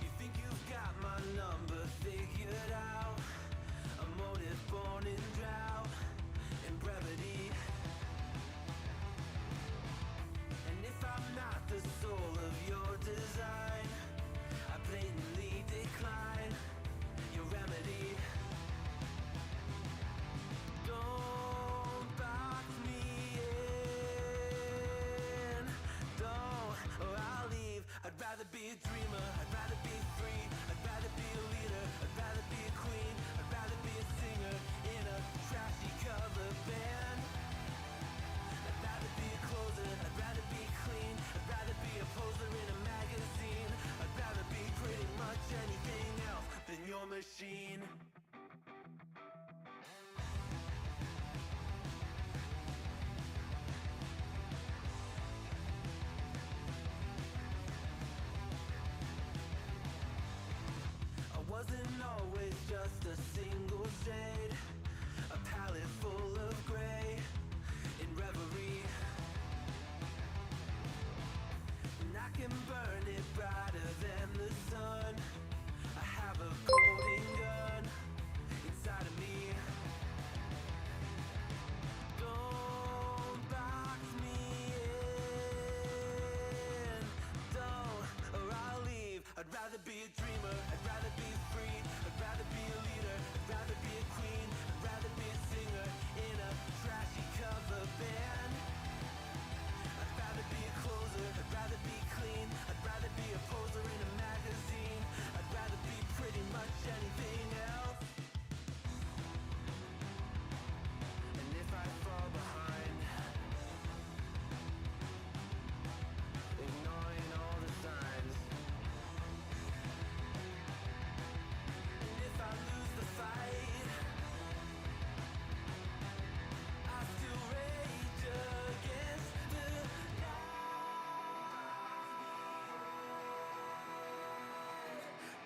You think you've got my number figured out, a motive born in drought and brevity. And if I'm not the soul of your design, I blatantly decline your remedy. Don't box me in, don't, or I'll leave. I'd rather be a dreamer, I'd rather be free, I'd rather be a leader, I'd rather be a queen, I'd rather be a singer in a trashy cover band. I'd rather be a closer, I'd rather be clean, I'd rather be a poser in a magazine, I'd rather be pretty much anything else than your machine. I wasn't always just a single shade, a palette full of gray in reverie. And I can burn it brighter than the sun. I have a golden gun inside of me. Don't box me in, don't, or I'll leave. I'd rather be a dreamer, I'd rather be free, I'd rather be a leader, I'd rather be a queen, I'd rather be a singer in a trashy cover band. I'd rather be a closer, I'd rather be clean, I'd rather be a poser in a magazine, I'd rather be pretty much anything else. And if I fall behind, ignoring all the signs, and if I lose the fight, I still rage against the night.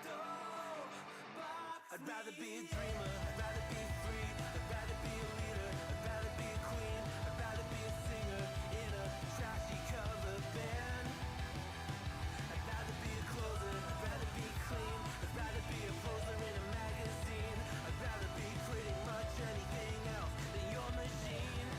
Don't box I'd rather be a dreamer, I'd rather be free, I'd rather be a leader, I'd rather be a queen, I'd rather be a singer in a trashy cover band. I'd rather be a closer, I'd rather be clean, I'd rather be a poser in a magazine, I'd rather be pretty much anything else than your machine.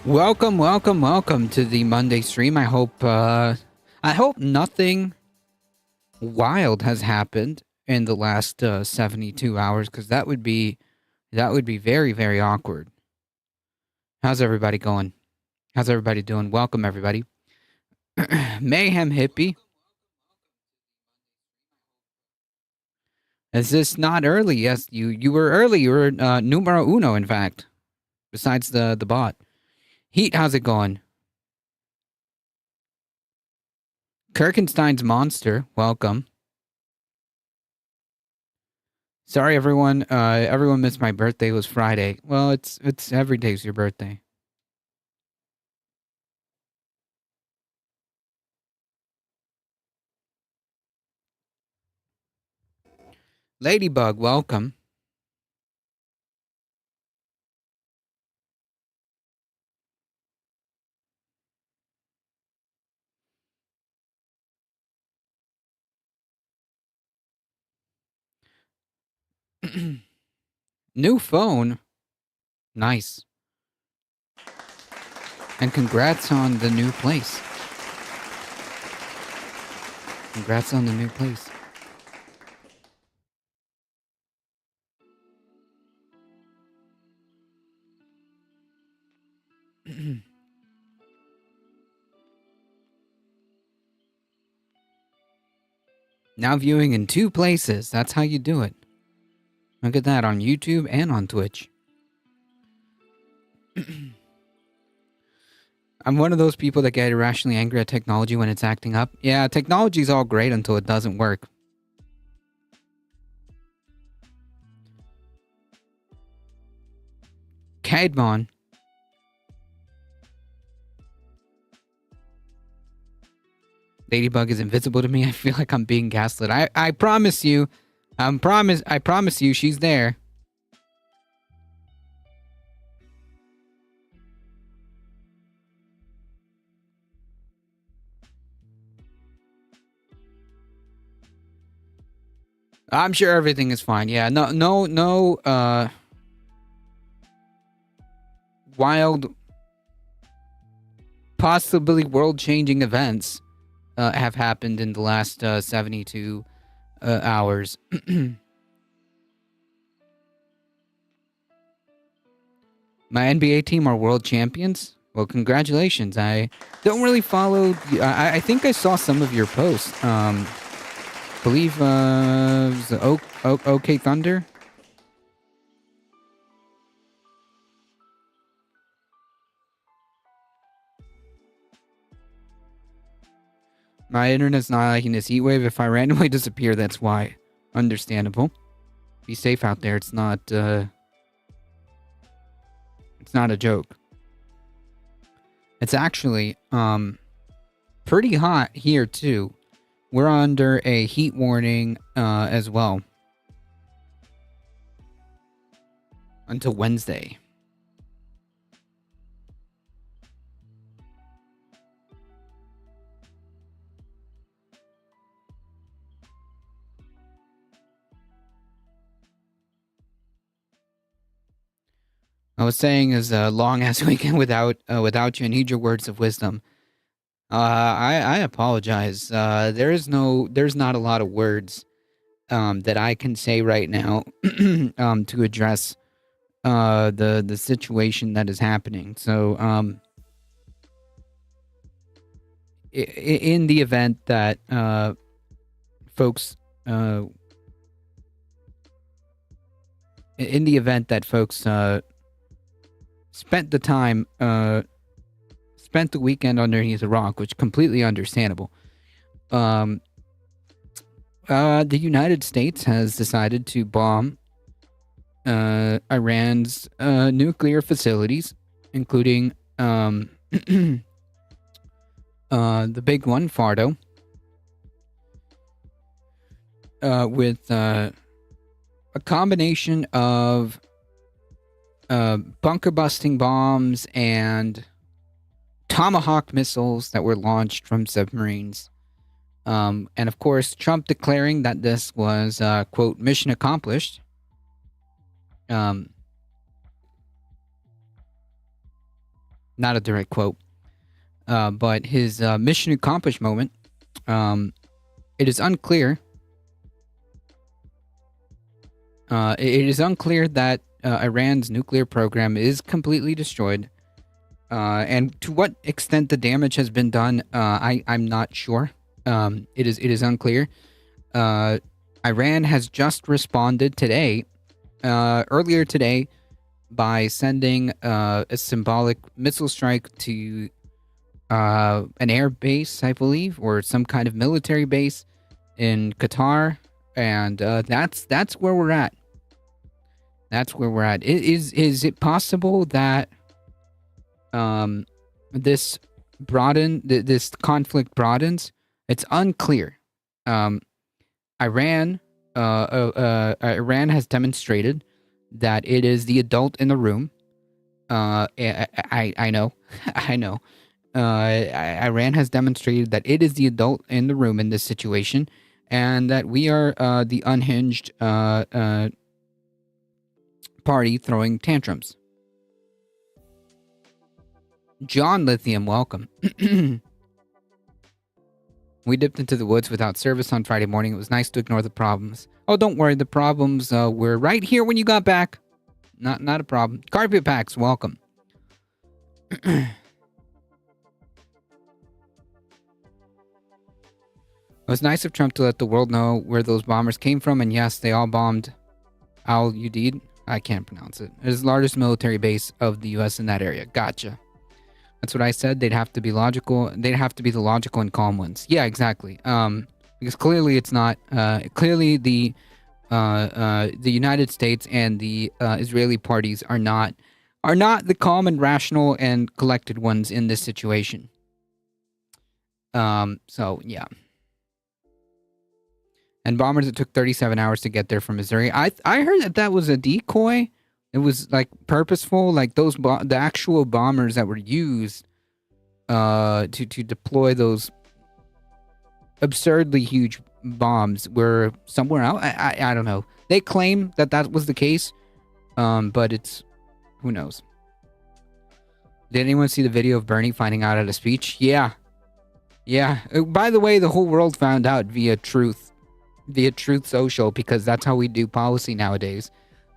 Welcome, welcome, welcome to the Monday stream. I hope nothing wild has happened in the last 72 hours, because that would be very, very awkward. How's everybody going? How's everybody doing? Welcome, everybody. Mayhem Hippie. Is this not early? Yes, you were early. You were numero uno, in fact. Besides the bot. Heat, how's it going? Kirkenstein's Monster, welcome. Sorry, everyone. Everyone missed my birthday. It was Friday. Well, it's every day's your birthday. Ladybug, welcome. New phone. Nice. And congrats on the new place. Congrats on the new place. Now viewing in 2 places. That's how you do it. Look at that, on YouTube and on Twitch. I'm one of those people that get irrationally angry at technology when it's acting up. Yeah, technology's all great until it doesn't work. Cadmon. Ladybug is invisible to me. I feel like I'm being gaslit. I promise you. I promise you she's there. I'm sure everything is fine. Yeah, no wild, possibly world-changing events have happened in the last 72 hours. My NBA team are world champions. Well, congratulations. I don't really follow. I think I saw some of your posts. Believe the OK Thunder. My internet's not liking this heat wave. If I randomly disappear, that's why. Understandable. Be safe out there. It's not a joke. It's actually pretty hot here too. We're under a heat warning as well until Wednesday. I was saying, as long as we can without you, I need your words of wisdom. I apologize. There's not a lot of words that I can say right now to address the situation that is happening. So in the event that folks spent the weekend underneath a rock, which completely understandable. The United States has decided to bomb Iran's nuclear facilities, including the big one, Fardo, with a combination of bunker busting bombs and Tomahawk missiles that were launched from submarines. And of course, Trump declaring that this was, quote, mission accomplished. not a direct quote, but his mission accomplished moment. It is unclear. It is unclear that Iran's nuclear program is completely destroyed, and to what extent the damage has been done, I'm not sure. It is unclear. Iran has just responded today, earlier today, by sending a symbolic missile strike to an air base, I believe, or some kind of military base in Qatar, and that's where we're at. That's where we're at. Is it possible that this this conflict broadens? It's unclear. Iran has demonstrated that it is the adult in the room. I know, I know. Iran has demonstrated that it is the adult in the room in this situation, and that we are the unhinged party throwing tantrums. John Lithium, welcome. We dipped into the woods without service on Friday morning. It was nice to ignore the problems. Oh, don't worry. The problems were right here when you got back. Not a problem. Carpet Packs, welcome. It was nice of Trump to let the world know where those bombers came from. And yes, they all bombed Al Udeid. I can't pronounce it. It is the largest military base of the U.S. in that area. Gotcha. That's what I said. They'd have to be logical. They'd have to be the logical and calm ones. Yeah, exactly. Because clearly it's not. Clearly the United States and the Israeli parties are not the calm and rational and collected ones in this situation. So yeah. And bombers, it took 37 hours to get there from Missouri. I heard that was a decoy. It was like purposeful, like those the actual bombers that were used to deploy those absurdly huge bombs were somewhere else. I don't know. They claim that was the case, but it's who knows. Did anyone see the video of Bernie finding out at a speech? Yeah. By the way, the whole world found out via Truth Social, because that's how we do policy nowadays.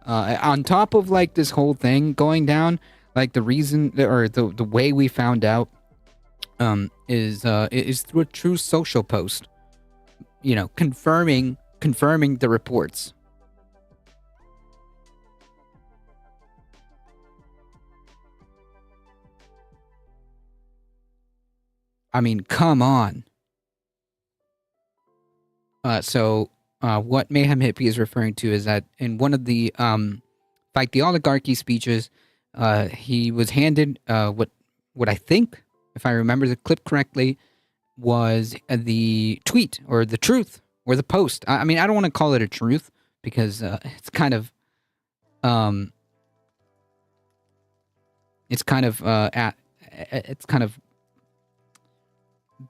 On top of like this whole thing going down, like the reason or the way we found out is through a Truth Social post, confirming the reports. I mean, come on. So what Mayhem Hippie is referring to is that in one of the Fight the Oligarchy speeches, he was handed what I think, if I remember the clip correctly, was the tweet or the truth or the post. I mean, I don't want to call it a truth because it's kind of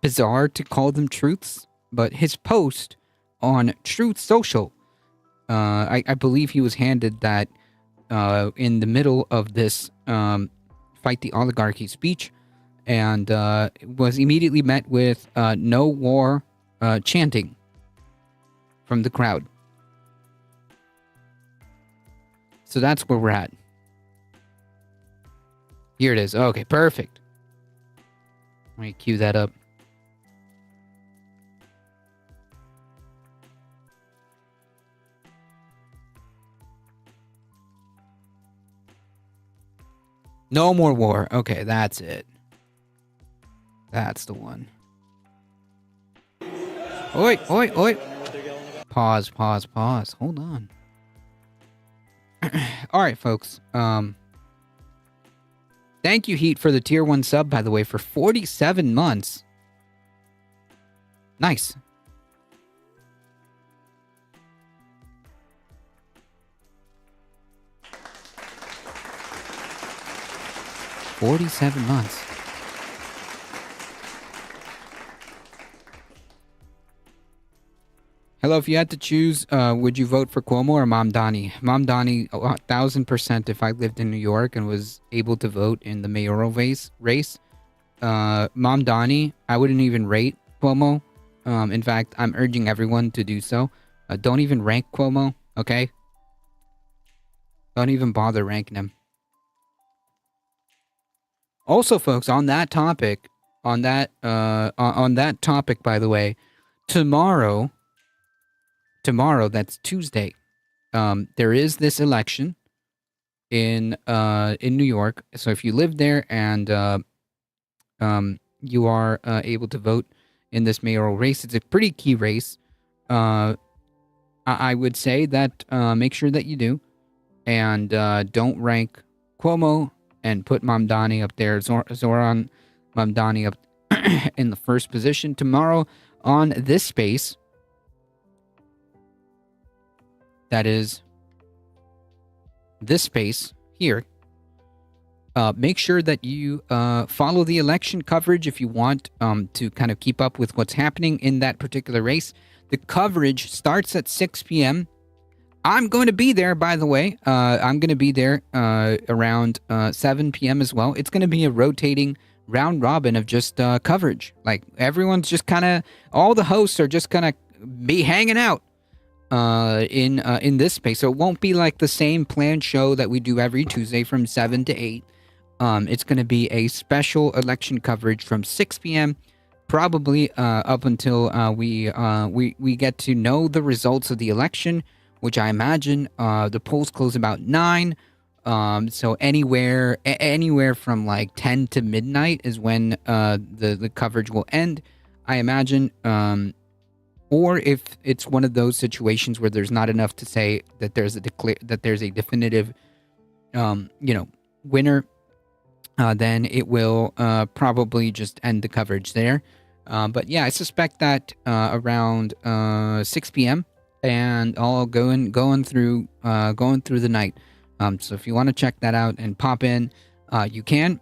bizarre to call them truths. But his post on Truth Social, I believe he was handed that in the middle of this Fight the Oligarchy speech, and was immediately met with no war chanting from the crowd. So that's where we're at. Here it is. Okay, perfect. Let me cue that up. No more war. Okay, that's it. That's the one. Oi, oi, oi. Pause. Hold on. All right, folks. Thank you, Heat, for the tier 1 sub, by the way, for 47 months. Nice. $47 months. Hello, if you had to choose, would you vote for Cuomo or Mamdani? Mamdani, 1,000% if I lived in New York and was able to vote in the mayoral race. Mamdani, I wouldn't even rate Cuomo. In fact, I'm urging everyone to do so. Don't even rank Cuomo, okay? Don't even bother ranking him. Also, folks, on that topic, on that topic, by the way, tomorrow, that's Tuesday, there is this election in New York. So if you live there and you are able to vote in this mayoral race, it's a pretty key race. I would say that make sure that you do, and don't rank Cuomo and put Mamdani up there. Zoran Mamdani up in the first position tomorrow on this space. That is this space here. Make sure that you follow the election coverage if you want to kind of keep up with what's happening in that particular race. The coverage starts at 6 p.m. I'm going to be there, by the way. I'm going to be there around 7 p.m. as well. It's going to be a rotating round robin of just coverage. Like, everyone's just kind of, all the hosts are just going to be hanging out in this space. So it won't be like the same planned show that we do every Tuesday from 7 to 8. It's going to be a special election coverage from 6 p.m. probably up until we get to know the results of the election, which I imagine the polls close about 9. So anywhere from like 10 to midnight is when the coverage will end, I imagine. Or if it's one of those situations where there's not enough to say that there's a definitive winner, then it will probably just end the coverage there. But yeah, I suspect that around 6 p.m. and all going through the night. So if you want to check that out and pop in, you can.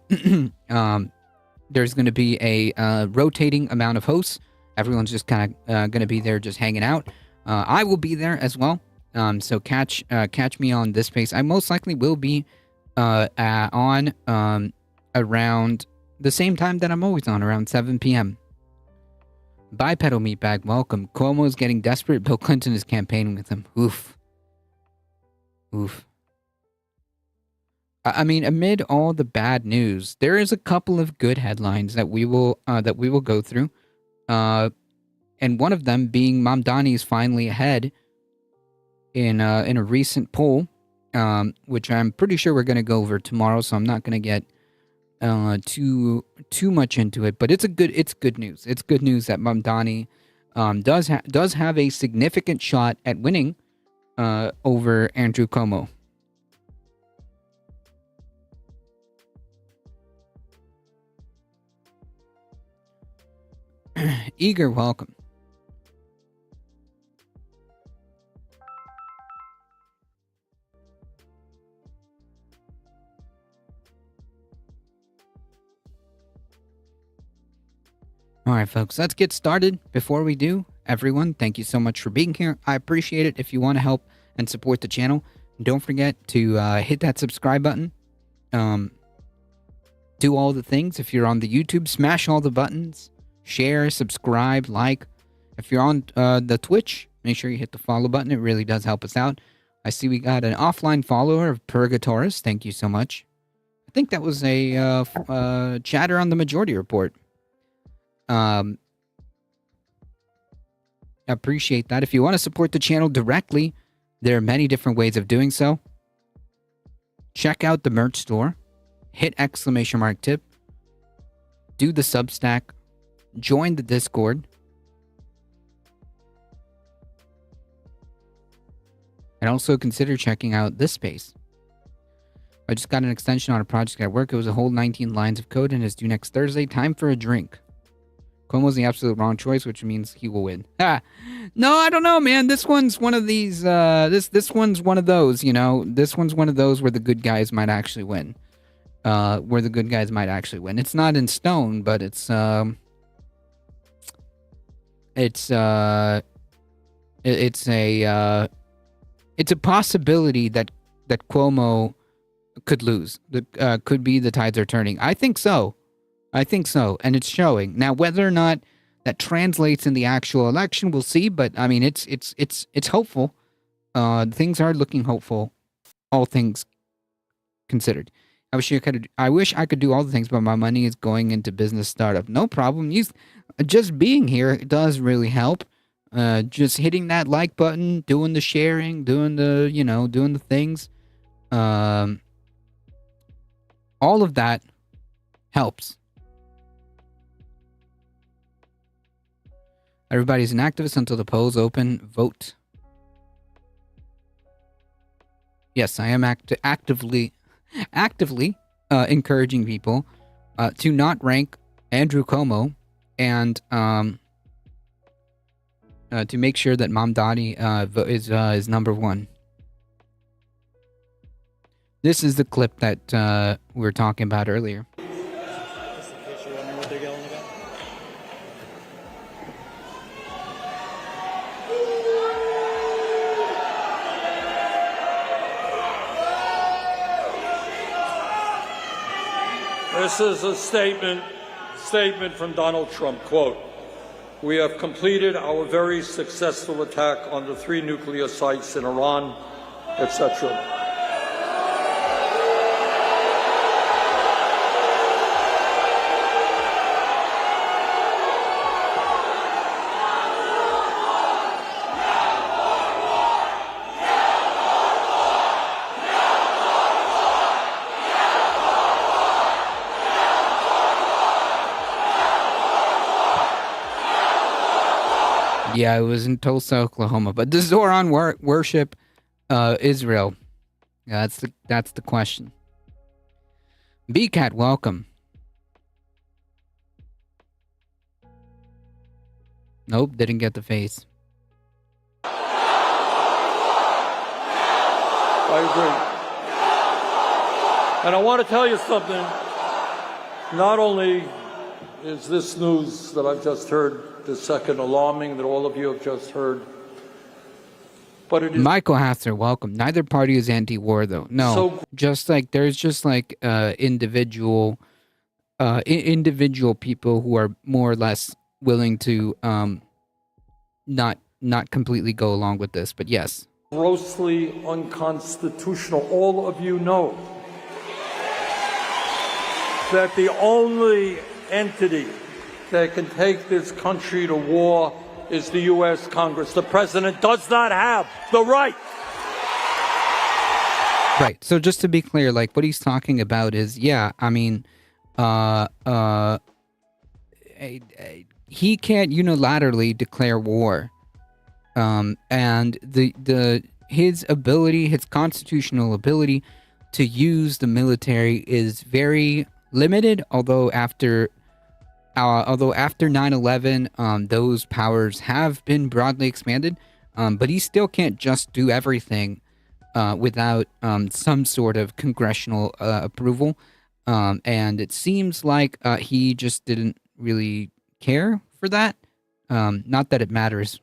There's going to be a rotating amount of hosts. Everyone's just kind of going to be there just hanging out. I will be there as well. So catch me on this space. I most likely will be on around the same time that I'm always on, around 7 p.m. Bipedal Meatbag, welcome. Cuomo is getting desperate. Bill Clinton is campaigning with him. Oof. I mean, amid all the bad news, there is a couple of good headlines that we will go through. And one of them being Mamdani is finally ahead in a recent poll, which I'm pretty sure we're going to go over tomorrow. So I'm not going to get too much into it, but it's good news. It's good news that Mamdani does have a significant shot at winning over Andrew Cuomo. Eager, welcome. All right, folks, let's get started. Before we do, everyone, thank you so much for being here. I appreciate it. If you want to help and support the channel, don't forget to hit that subscribe button. Do all the things. If you're on the YouTube, smash all the buttons. Share, subscribe, like. If you're on the Twitch, make sure you hit the follow button. It really does help us out. I see we got an offline follower of Purgatorus. Thank you so much. I think that was a chatter on the Majority Report. Appreciate that. If you want to support the channel directly, there are many different ways of doing so. Check out the merch store. Hit !tip. Do the Substack. Join the Discord. And also consider checking out this space. I just got an extension on a project at work. It was a whole 19 lines of code and is due next Thursday. Time for a drink. Cuomo's the absolute wrong choice, which means he will win. No, I don't know, man. This one's one of these, this one's one of those, you know. This one's one of those where the good guys might actually win. It's not in stone, but it's It's a possibility that Cuomo could lose. Could be the tides are turning. I think so. And it's showing now. Whether or not that translates in the actual election, we'll see. But I mean, it's hopeful. Things are looking hopeful. All things considered. I wish I could do all the things, but my money is going into business startup. No problem. Just being here does really help. Just hitting that like button, doing the sharing, doing the things. All of that helps. Everybody's an activist until the polls open. Vote. Yes, I am actively encouraging people to not rank Andrew Cuomo and to make sure that Mamdani is number one. This is the clip that we were talking about earlier. This is a statement from Donald Trump, quote, "We have completed our very successful attack on the 3 nuclear sites in Iran," etc. Yeah, it was in Tulsa, Oklahoma. But does Zoran worship Israel? Yeah, that's the question. BCAT, welcome. Nope, didn't get the face. I agree. And I want to tell you something. Not only is this news that I've just heard the second alarming that all of you have just heard, but it is Michael Hather, welcome. Neither party is anti-war, though. No, there's just individual people who are more or less willing to not completely go along with this. But yes, grossly unconstitutional. All of you know that the only entity that can take this country to war is the U.S. Congress. The president does not have the right. Right. So just to be clear, what he's talking about is, he can't unilaterally declare war. And his constitutional ability to use the military is very limited, although after 9/11, those powers have been broadly expanded, but he still can't just do everything without some sort of congressional approval, and it seems like he just didn't really care for that. Not that it matters,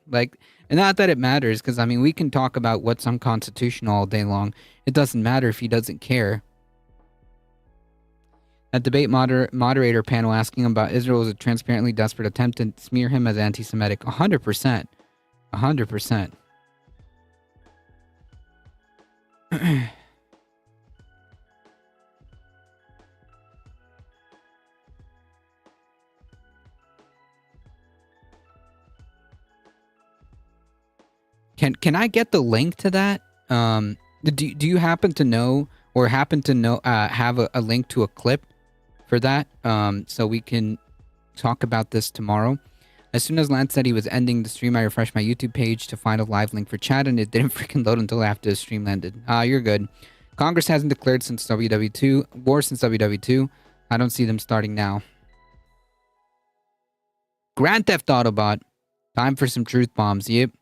because we can talk about what's unconstitutional all day long. It doesn't matter if he doesn't care. That debate moderator panel asking him about Israel was a transparently desperate attempt to smear him as anti-Semitic. 100%. 100%. Can I get the link to that? Do you happen to know have a link to a clip for that, so we can talk about this tomorrow? As soon as Lance said he was ending the stream, I refreshed my YouTube page to find a live link for chat, and it didn't freaking load until after the stream ended. You're good. Congress hasn't declared since war since WW2. I don't see them starting now. Grand Theft Autobot. Time for some truth bombs. Yep.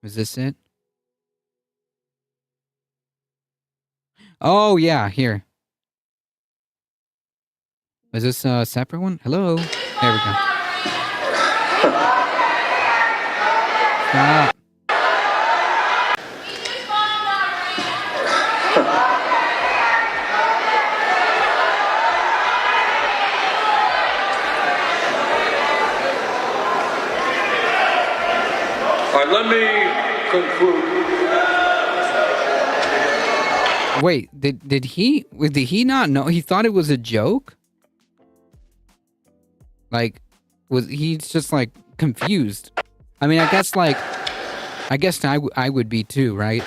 Is this it? Oh, yeah, here. Is this a separate one? Hello? There we go. Stop. All right, let me conclude. Wait, did he not know? He thought it was a joke? Like, he's just like confused. I mean, I guess I would be too, right?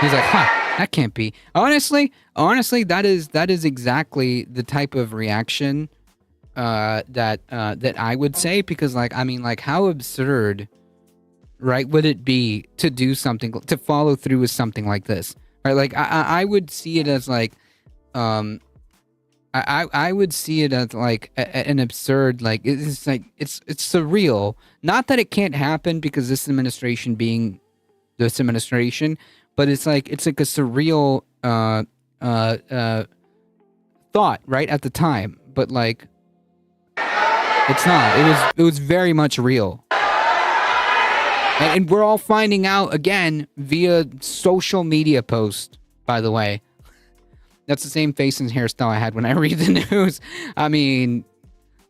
He's like, that can't be. Honestly, that is exactly the type of reaction that I would say, because like, I mean, like, how absurd, right, would it be to do something, to follow through with something like this, right? Like, I would see it as like, I would see it as like an absurd, like, it's like, it's surreal. Not that it can't happen because this administration being this administration, but it's like a surreal thought, right, at the time. But like, it's not. It was very much real. And we're all finding out again via social media post, by the way. That's the same face and hairstyle I had when I read the news. I mean,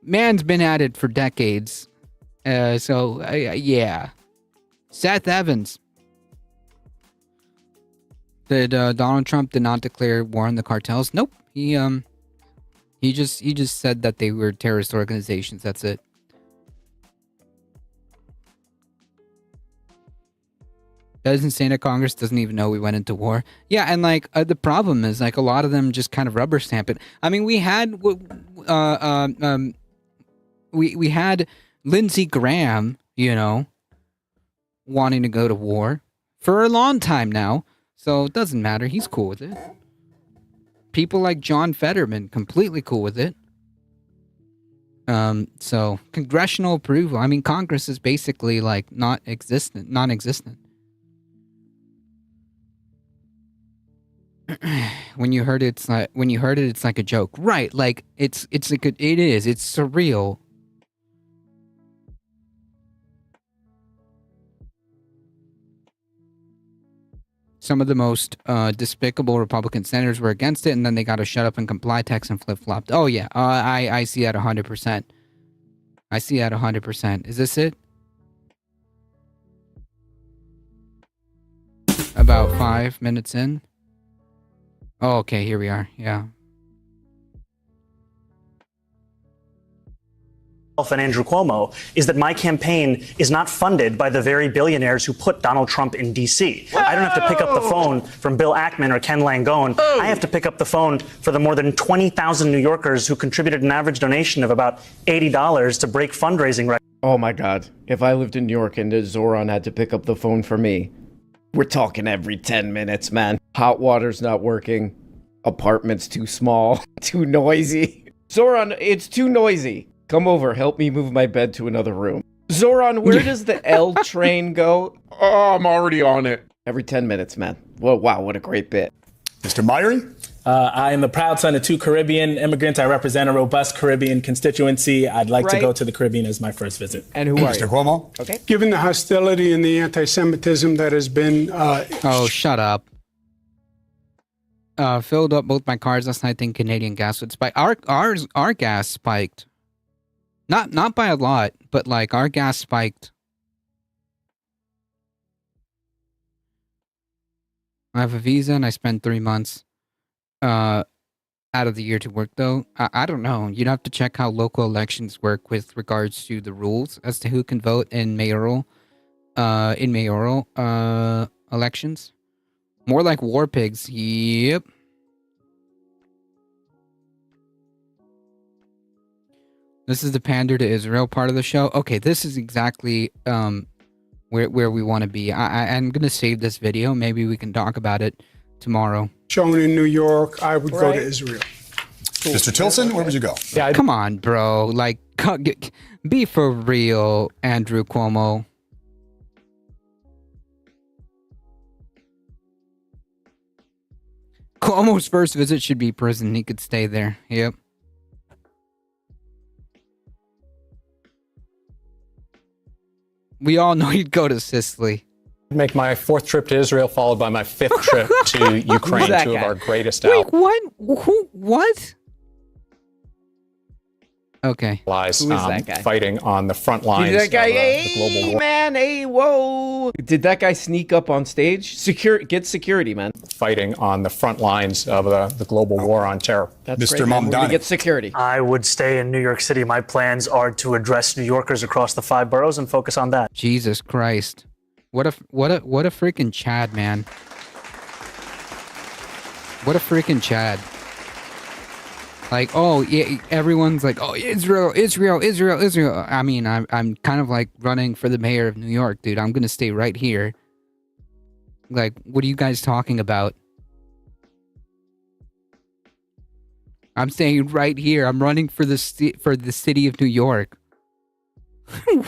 man's been at it for decades. Yeah. Seth Evans. Donald Trump did not declare war on the cartels? Nope. He just said that they were terrorist organizations. That's it. Doesn't say that Congress doesn't even know we went into war. Yeah, and like the problem is like a lot of them just kind of rubber stamp it. I mean, we had we had Lindsey Graham, you know, wanting to go to war for a long time now. So it doesn't matter. He's cool with it. People like John Fetterman, completely cool with it. So congressional approval. I mean, Congress is basically like non-existent. When you heard it, it's like a joke, right? Like it's like it is. It's surreal. Some of the most despicable Republican senators were against it, and then they got to shut up and comply text and flip-flopped. Oh, yeah. I see that 100%. I see that 100%. Is this it? About 5 minutes in? Oh, okay. Here we are. Yeah. And Andrew Cuomo is that my campaign is not funded by the very billionaires who put Donald Trump in D.C. I don't have to pick up the phone from Bill Ackman or Ken Langone. I have to pick up the phone for the more than 20,000 New Yorkers who contributed an average donation of about $80 to break fundraising records. Oh my God. If I lived in New York and Zoran had to pick up the phone for me, we're talking every 10 minutes, man. Hot water's not working. Apartment's too small, too noisy. Zoran, it's too noisy. Come over, help me move my bed to another room. Zoran, where does the L train go? Oh, I'm already on it. Every 10 minutes, man. Whoa, wow, what a great bit. Mr. Myrie? I am a proud son of two Caribbean immigrants. I represent a robust Caribbean constituency. I'd like to go to the Caribbean as my first visit. And who are Mr. you? Cuomo? Okay. Given the hostility and the anti-Semitism that has been... Oh, shut up. Filled up both my cars last night thinking Canadian gas would spike. Our gas spiked. Not by a lot, but like our gas spiked. I have a visa and I spend 3 months out of the year to work though. I don't know. You'd have to check how local elections work with regards to the rules as to who can vote in mayoral elections. More like war pigs. Yep. This is the pander to Israel part of the show. Okay, this is exactly where we want to be. I'm going to save this video. Maybe we can talk about it tomorrow. Shown in New York, I would go to Israel. Mr. Tilson, where would you go? Yeah, Come on, bro. Like, be for real, Andrew Cuomo. Cuomo's first visit should be prison. He could stay there. Yep. We all know he'd go to Sicily. Make my 4th trip to Israel, followed by my 5th trip to Ukraine, that two guy? of our greatest Wait, what? Who? What? Okay. allies, Who is that guy? fighting on the front lines Did that guy, of the hey, global war. man, hey, whoa. Did that guy sneak up on stage? Get security, man. Fighting on the front lines of the global war on terror. That's Mr. great, man. We're gonna Mamdani. get security. I would stay in New York City. My plans are to address New Yorkers across the 5 boroughs and focus on that. Jesus Christ. What a freaking Chad, man. What a freaking Chad. Like, oh, yeah, everyone's like, oh, Israel. I mean, I'm kind of like running for the mayor of New York, dude. I'm going to stay right here. Like, what are you guys talking about? I'm staying right here. I'm running for the city of New York.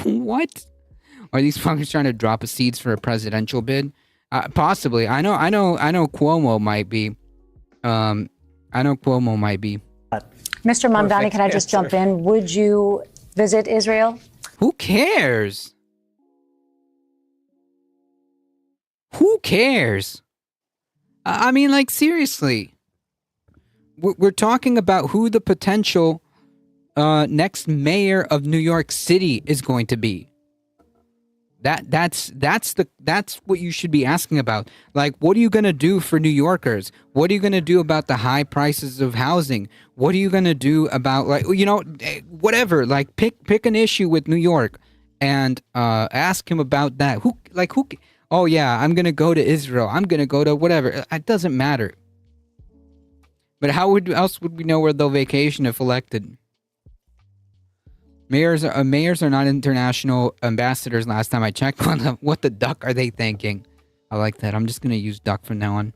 What? Are these fuckers trying to drop seeds for a presidential bid? Possibly. I know Cuomo might be. Mr. Mamdani, can I just jump in? Would you visit Israel? Who cares? Who cares? I mean, like, seriously. We're talking about who the potential next mayor of New York City is going to be. That's what you should be asking about. Like, what are you going to do for New Yorkers? What are you going to do about the high prices of housing? What are you going to do about, like, you know, whatever, like, pick an issue with New York and ask him about that. Oh yeah, I'm going to go to Israel. I'm going to go to whatever. It doesn't matter. But how else would we know where they'll vacation if elected? Mayors are not international ambassadors. Last time I checked, what the duck are they thinking? I like that. I'm just gonna use duck from now on.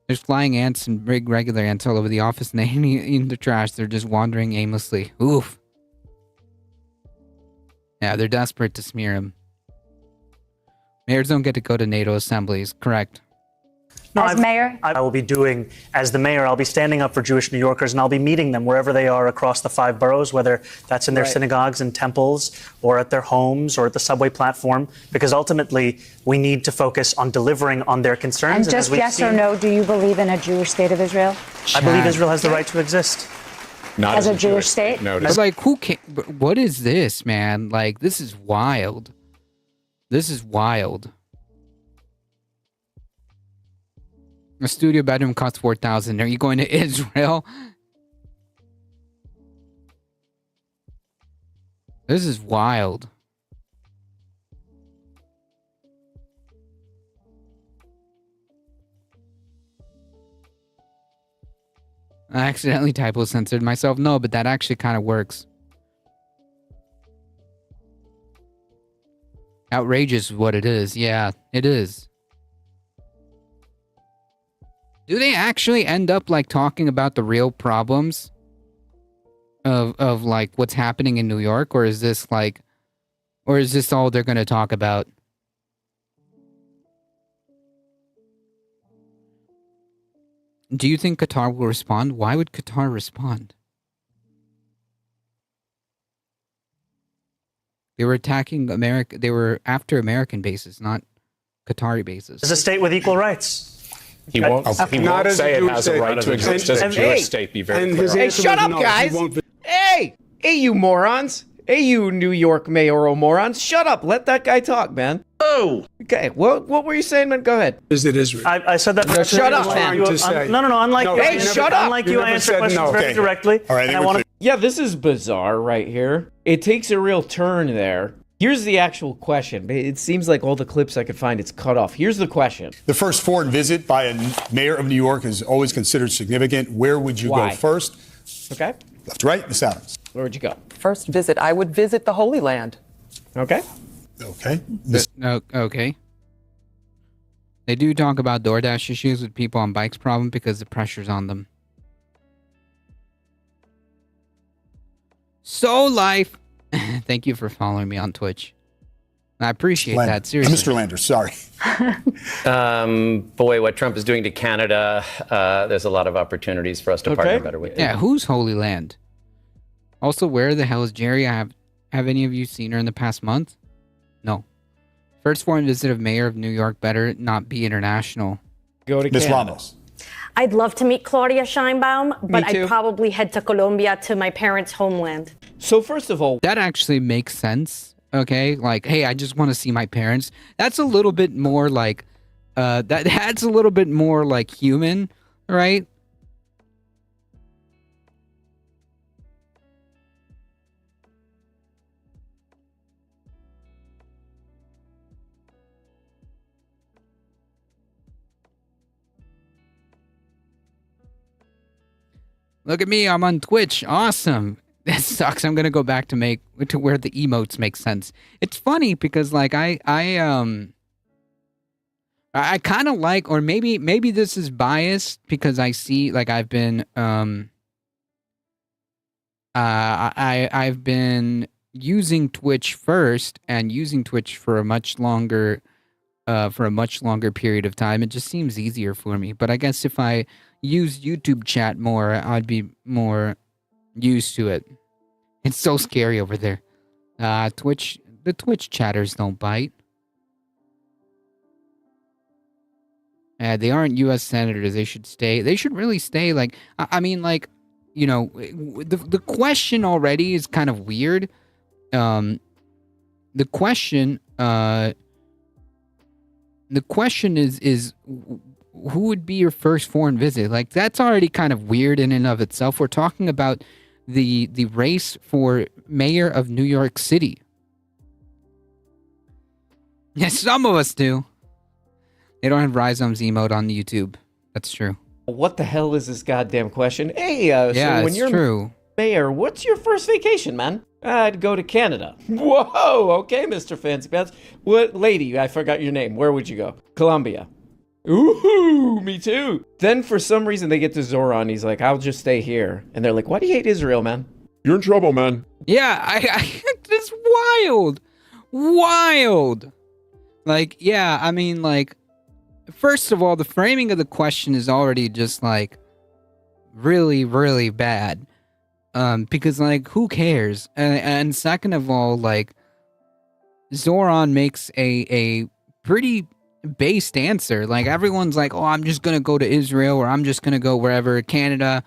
There's flying ants and big regular ants all over the office, and they ain't eating the trash. They're just wandering aimlessly. Oof. Yeah, they're desperate to smear him. Mayors don't get to go to NATO assemblies. Correct. No, As mayor? I will be doing, as the mayor, I'll be standing up for Jewish New Yorkers, and I'll be meeting them wherever they are across the 5 boroughs, whether that's in their synagogues and temples or at their homes or at the subway platform, because ultimately we need to focus on delivering on their concerns. And just yes or no, do you believe in a Jewish state of Israel? I believe Israel has the right to exist. Not As a Jewish state? No, But like, who can? What is this, man? Like, this is wild. This is wild. A studio bedroom costs $4,000. Are you going to Israel? This is wild. I accidentally typo censored myself. No, but that actually kind of works. Outrageous is what it is. Yeah, it is. Do they actually end up like talking about the real problems of like what's happening in New York, or is this all they're going to talk about? Do you think Qatar will respond? Why would Qatar respond? They were attacking America. They were after American bases, not Qatari bases. It's a state with equal rights. He won't Not as a say it Jewish has a state. right to exist as a And- Jewish hey, state. Be very and clear. his on that. Hey, answer shut was up, no, he guys. won't vi- Hey, you morons. Hey, you New York mayoral morons. Shut up. Let that guy talk, man. Oh. Okay, what were you saying, man? Go ahead. visit Israel. I said that. Shut up, man. Trying to say. No. Unlike No, you, Hey, you shut up. Unlike You you, I never answer said questions no. very Okay. directly. All right, I and think I we're want clear. Yeah, this is bizarre right here. It takes a real turn there. Here's the actual question. It seems like all the clips I could find, it's cut off. Here's the question. The first foreign visit by a mayor of New York is always considered significant. Where would you Why? go first? Okay? Left to right, the silence. Where would you go? First visit, I would visit the Holy Land. Okay? Okay. No, okay. They do talk about DoorDash issues with people on bikes problem because the pressure's on them. So life. Thank you for following me on Twitch. I appreciate Lander. that. Seriously. Mr. Landers, sorry. Boy, what Trump is doing to Canada, there's a lot of opportunities for us to partner better with. Yeah, who's Holy Land? Also, where the hell is Jerry? Have any of you seen her in the past month? No. First foreign visit of mayor of New York better not be international. Go to Ms. Canada. Ramos. I'd love to meet Claudia Scheinbaum, but too. I'd probably head to Colombia, to my parents' homeland. So first of all, That actually makes sense. Okay, like, hey, I just want to see my parents. That's a little bit more like, that's a little bit more like human, right? Look at me, I'm on Twitch. Awesome. This sucks. I'm gonna go back to where the emotes make sense. It's funny because like I kind of like, or maybe this is biased because I see like I've been I've been using Twitch first and using Twitch for a much longer period of time. It just seems easier for me. But I guess if I use YouTube chat more, I'd be more used to it. It's so scary over there. The Twitch chatters don't bite. They aren't U.S. senators. They should stay. They should really stay. Like, I mean, like, you know, the question already is kind of weird. The question is who would be your first foreign visit? Like, that's already kind of weird in and of itself. We're talking about the race for mayor of New York City. Yes, some of us do. They don't have Rhizome's emote on YouTube. That's true. what the hell is this goddamn question? Hey, yeah, so when it's you're true. mayor, what's your first vacation, man? I'd go to Canada. Whoa, okay, Mr. Fancy Pants. What, lady, I forgot your name. Where would you go? Colombia. Ooh, me too. Then for some reason they get to Zoran. He's like, I'll just stay here. And they're like, why do you hate Israel, man? You're in trouble, man. Yeah, it's wild. Wild. Like, yeah, I mean, like, first of all, the framing of the question is already just, like, really, really bad. Because, like, who cares? And second of all, like, Zoran makes a pretty based answer. Like, everyone's like, oh, I'm just gonna go to Israel, or I'm just gonna go wherever, Canada,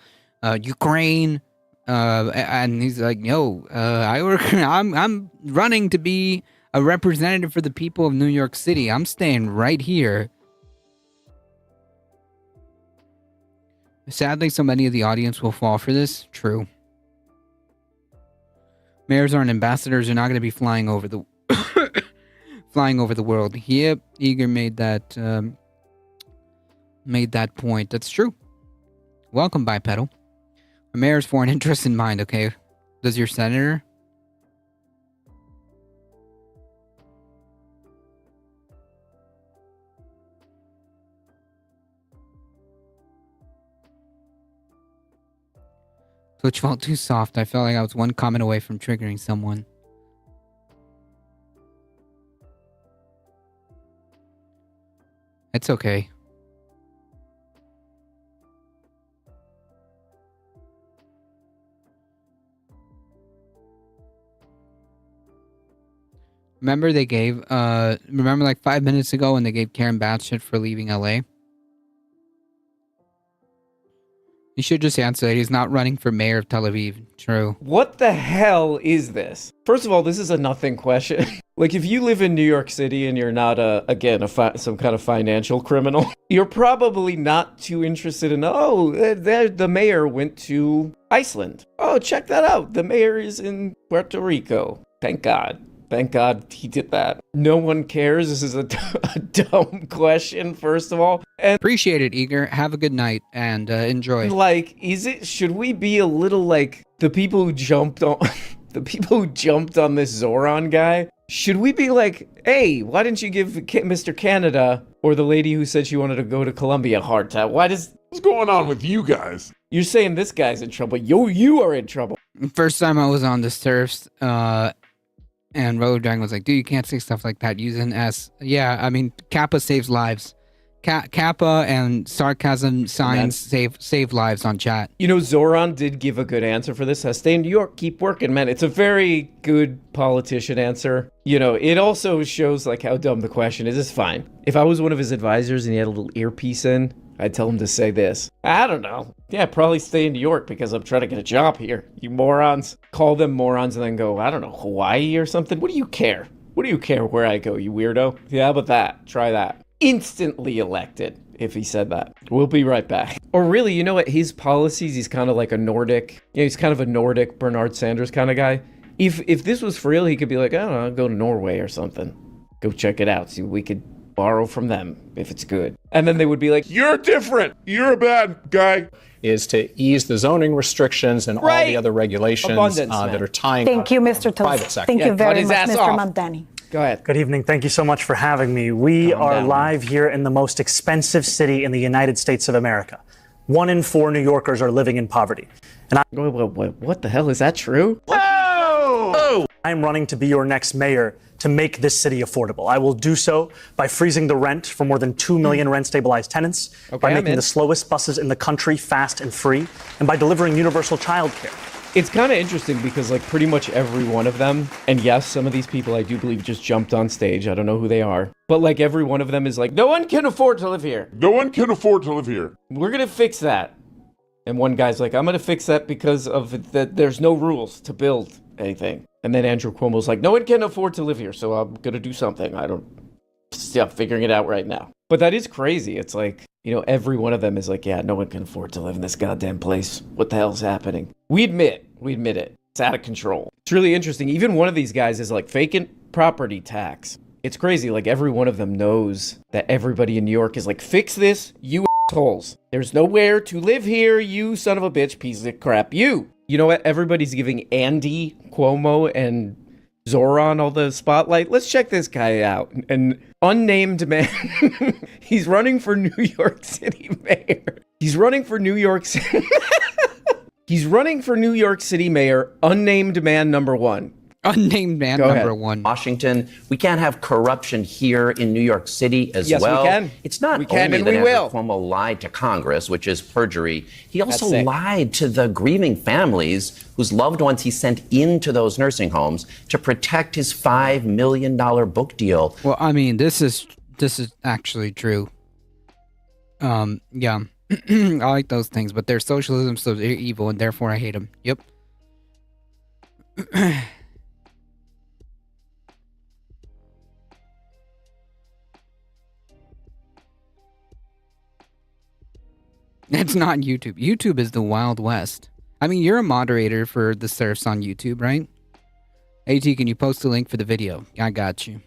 Ukraine, and he's like, yo, I'm running to be a representative for the people of New York City. I'm staying right here. Sadly, so many of the audience will fall for this. True. Mayors aren't ambassadors. They're not going to be flying over the flying over the world. Yep, Eager made that point. That's true. Welcome, Bipedal. A mayor's foreign interest in mind. Okay, does your senator? Twitch felt too soft. I felt like I was one comment away from triggering someone. It's okay. Remember they gave, remember like 5 minutes ago when they gave Karen Bass shit for leaving LA? You should just answer that he's not running for mayor of Tel Aviv. True. What the hell is this? First of all, this is a nothing question. Like, if you live in New York City and you're not, some kind of financial criminal, you're probably not too interested in, the mayor went to Iceland. Oh, check that out. The mayor is in Puerto Rico. Thank God. Thank God he did that. No one cares. This is a dumb question, first of all. And appreciate it, Eager. Have a good night and enjoy. Like, should we be a little like the people who jumped on this Zoran guy? Should we be like, hey, why didn't you give Mr. Canada or the lady who said she wanted to go to Colombia a hard time? What's going on with you guys? You're saying this guy's in trouble. You are in trouble. First time I was on the surfs, And Road Dragon was like, dude, you can't say stuff like that. Use an S. Yeah, I mean, Kappa saves lives. Kappa and sarcasm signs save lives on chat. You know, Zoran did give a good answer for this. Stay in New York, keep working, man. It's a very good politician answer. You know, it also shows like how dumb the question is. It's fine. If I was one of his advisors and he had a little earpiece in, I'd tell him to say this. I don't know. Yeah, probably stay in New York because I'm trying to get a job here. You morons. Call them morons and then go, I don't know, Hawaii or something? What do you care? What do you care where I go, you weirdo? Yeah, how about that? Try that. Instantly elected if he said that. We'll be right back. Or really, you know what? His policies, he's kind of like a Nordic, he's kind of a Nordic Bernard Sanders kind of guy. If this was for real, he could be like, I don't know, I'll go to Norway or something. Go check it out. See what we could borrow from them if it's good. And then they would be like, You're different. You're a bad guy. Is to ease the zoning restrictions and all the other regulations that are tying Thank you, Mr. private Toth. sector. Thank you very much, Mr. off. Mamdani. Go ahead. Good evening. Thank you so much for having me. We are live here in the most expensive city in the United States of America. 1 in 4 New Yorkers are living in poverty. And what the hell? Is that true? I'm running to be your next mayor to make this city affordable. I will do so by freezing the rent for more than 2 million rent-stabilized tenants, by making the slowest buses in the country fast and free, and by delivering universal childcare. It's kind of interesting because like pretty much every one of them, and yes, some of these people I do believe just jumped on stage. I don't know who they are. But like every one of them is like, no one can afford to live here. No one can afford to live here. We're going to fix that. And one guy's like, I'm going to fix that because of that there's no rules to build anything. And then Andrew Cuomo's like, no one can afford to live here, so I'm going to do something. I'm figuring it out right now. But that is crazy. It's like, you know, every one of them is like, yeah, no one can afford to live in this goddamn place. What the hell's happening? We admit it. It's out of control. It's really interesting. Even one of these guys is like faking property tax. It's crazy. Like every one of them knows that everybody in New York is like, fix this, you assholes. There's nowhere to live here, you son of a bitch, piece of crap. You know what? Everybody's giving Andy Cuomo and Zoran all the spotlight. Let's check this guy out. An unnamed man. He's running for New York City mayor. He's running for New York City. He's running for New York City mayor, unnamed man number 1. Unnamed man number 1. Washington, we can't have corruption here in New York City as well. Yes, we can. It's not we can, only and that we Andrew will. Cuomo lied to Congress, which is perjury. He also That's sick. lied to the grieving families whose loved ones he sent into those nursing homes to protect his $5 million book deal. Well, I mean, this is actually true. Yeah. I like those things, but they're socialism, so they're evil, and therefore I hate them. Yep. It's not YouTube. YouTube is the Wild West. I mean, you're a moderator for the surfs on YouTube, right? AT, can you post a link for the video? I got you.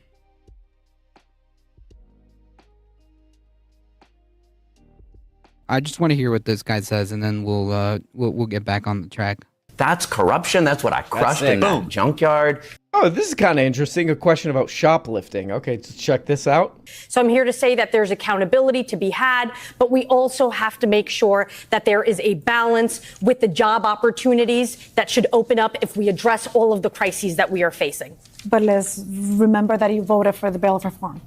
I just want to hear what this guy says, and then we'll get back on the track. That's corruption. That's what I crushed in that junkyard. Oh, this is kind of interesting. A question about shoplifting. Okay, let's check this out. So I'm here to say that there's accountability to be had, but we also have to make sure that there is a balance with the job opportunities that should open up if we address all of the crises that we are facing. But let's remember that you voted for the bill of reform.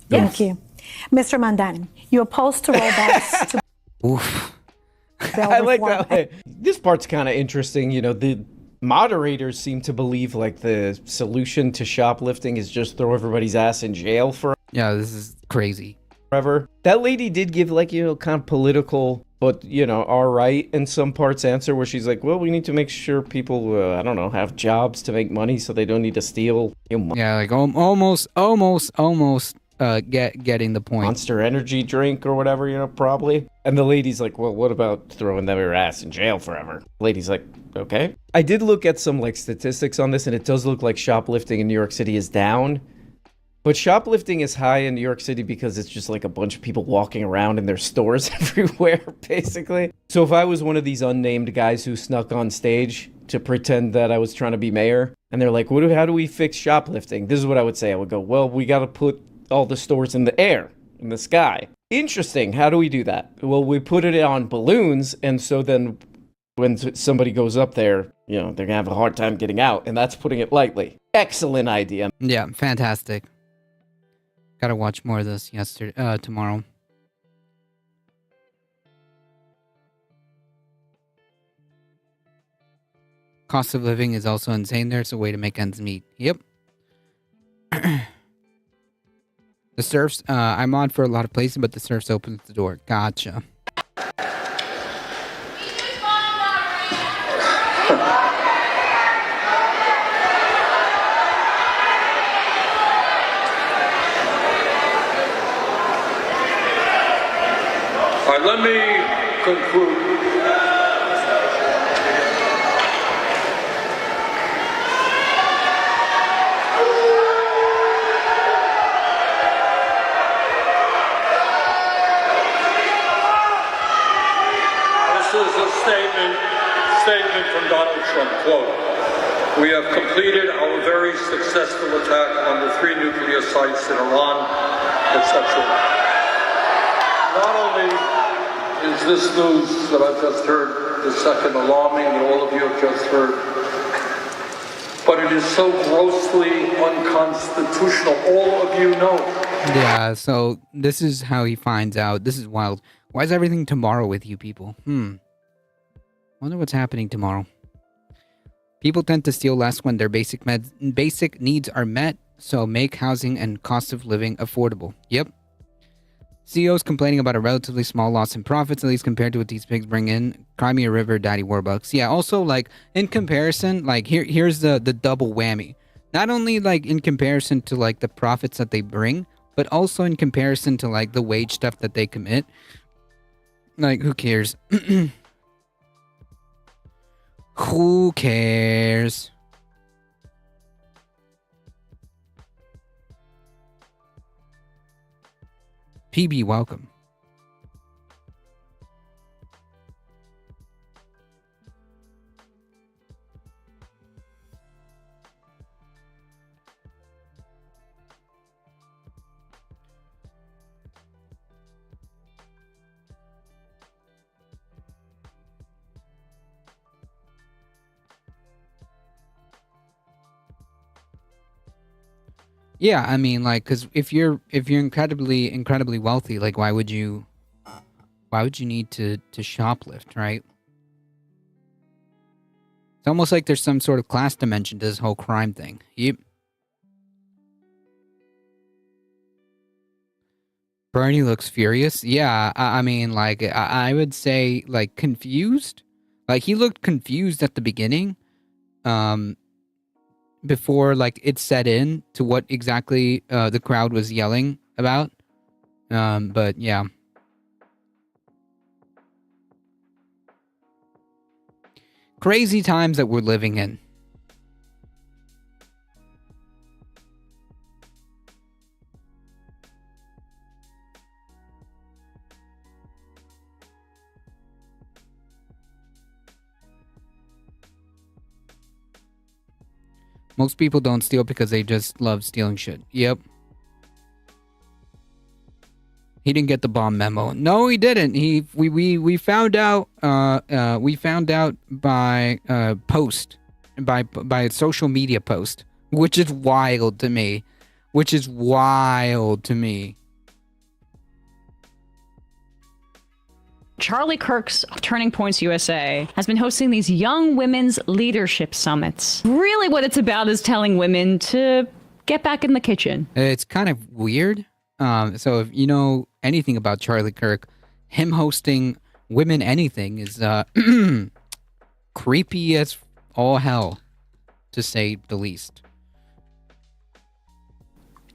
Thank you. Mr. Mamdani, you opposed to rollbacks to Oof. bill I like reform. that. This part's kind of interesting. You know, the moderators seem to believe like the solution to shoplifting is just throw everybody's ass in jail Yeah, this is crazy. forever. That lady did give like, you know, kind of political, but, you know, all right in some parts answer where she's like, well, we need to make sure people, I don't know, have jobs to make money so they don't need to steal. Yeah, like almost getting the point. Monster Energy drink or whatever, you know, probably. And the lady's like, well, what about throwing them your ass in jail forever? Lady's like, okay. I did look at some like statistics on this, and it does look like shoplifting in New York City is down. But shoplifting is high in New York City because it's just like a bunch of people walking around and there's stores everywhere, basically. So if I was one of these unnamed guys who snuck on stage to pretend that I was trying to be mayor, and they're like, how do we fix shoplifting? This is what I would say. I would go, well, we got to put all the stores in the air, in the sky. Interesting. How do we do that? Well, we put it on balloons, and so then when somebody goes up there, you know, they're gonna have a hard time getting out, and that's putting it lightly. Excellent idea. Yeah, fantastic. Gotta watch more of this tomorrow. Cost of living is also insane there. It's a way to make ends meet. Yep. The surfs, I'm on for a lot of places, but the surfs opens the door. Gotcha. All right, let me conclude. This is a statement from Donald Trump, quote, "We have completed our very successful attack on the 3 nuclear sites in Iran," etc. Not only is this news that I've just heard the second alarming that all of you have just heard, but it is so grossly unconstitutional. All of you know. Yeah, so this is how he finds out. This is wild. Why is everything tomorrow with you people? Wonder what's happening tomorrow. People tend to steal less when their basic needs are met, so make housing and cost of living affordable. Yep. CEOs complaining about a relatively small loss in profits, at least compared to what these pigs bring in. Crimea River, Daddy Warbucks. Yeah, also, like, in comparison, like, here's the double whammy. Not only, like, in comparison to, like, the profits that they bring, but also in comparison to, like, the wage stuff that they commit. Like, who cares? Who cares? PB, welcome. Yeah, I mean, like, because if you're incredibly wealthy, like, why would you need to shoplift, right? It's almost like there's some sort of class dimension to this whole crime thing. Yep. Bernie looks furious. Yeah, I mean, like, I would say, like, confused. Like, he looked confused at the beginning. Before, like, it set in to what exactly the crowd was yelling about. But, yeah. Crazy times that we're living in. Most people don't steal because they just love stealing shit. Yep. He didn't get the bomb memo. No, he didn't. We found out by post, by a social media post, which is wild to me. Charlie Kirk's Turning Points USA has been hosting these young women's leadership summits. Really what it's about is telling women to get back in the kitchen. It's kind of weird. So if you know anything about Charlie Kirk, him hosting Women Anything is creepy as all hell, to say the least.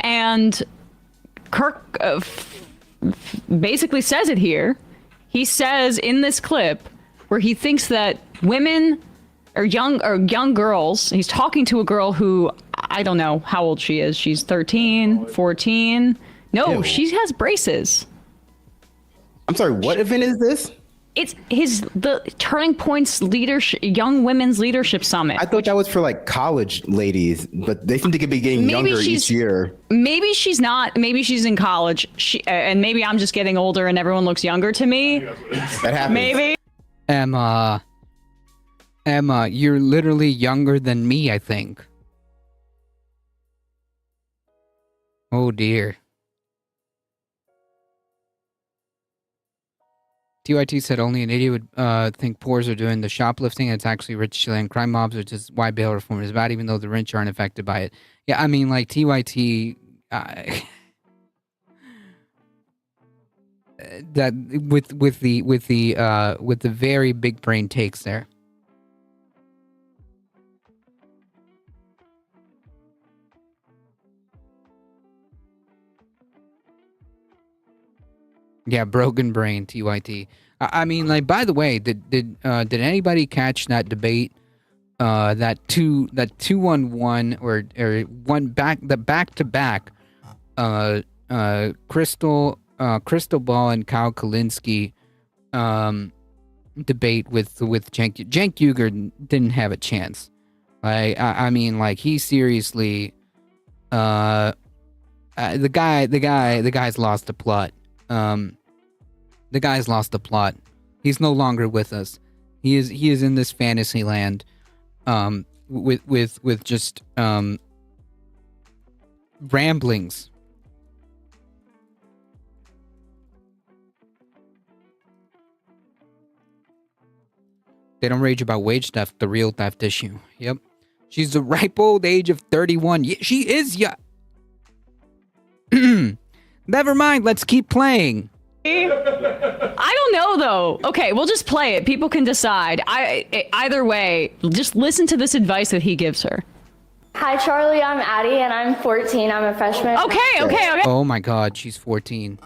And Kirk basically says it here. He says in this clip where he thinks that women or young girls, he's talking to a girl who, I don't know how old she is. She's 13, 14. No, Ew. She has braces. I'm sorry, what event is this? It's the Turning Points leadership, Young Women's Leadership Summit. I thought that was for like college ladies, but they seem to be getting younger each year. Maybe she's not. Maybe she's in college. And maybe I'm just getting older and everyone looks younger to me. That happens. Maybe. Emma, you're literally younger than me, I think. Oh dear. TYT said only an idiot would think poors are doing the shoplifting and it's actually rich Chilean crime mobs, which is why bail reform is bad, even though the rich aren't affected by it. Yeah, I mean, like, TYT... that with the very big brain takes there. Yeah, broken brain, TYT. I mean, like, by the way, did anybody catch that debate? That 2-1-1 or the back to back Crystal Ball and Kyle Kalinske debate with Cenk Uygur didn't have a chance. I mean, like, he seriously the guy's lost the plot. The guy's lost the plot. He's no longer with us. He is in this fantasy land with just ramblings. They don't rage about wage theft, the real theft issue. Yep. She's the ripe old age of 31. She is Never mind, let's keep playing. I don't know, though. Okay, we'll just play it. People can decide. Either way, just listen to this advice that he gives her. Hi, Charlie. I'm Addie, and I'm 14. I'm a freshman. Okay. Oh my god, she's 14.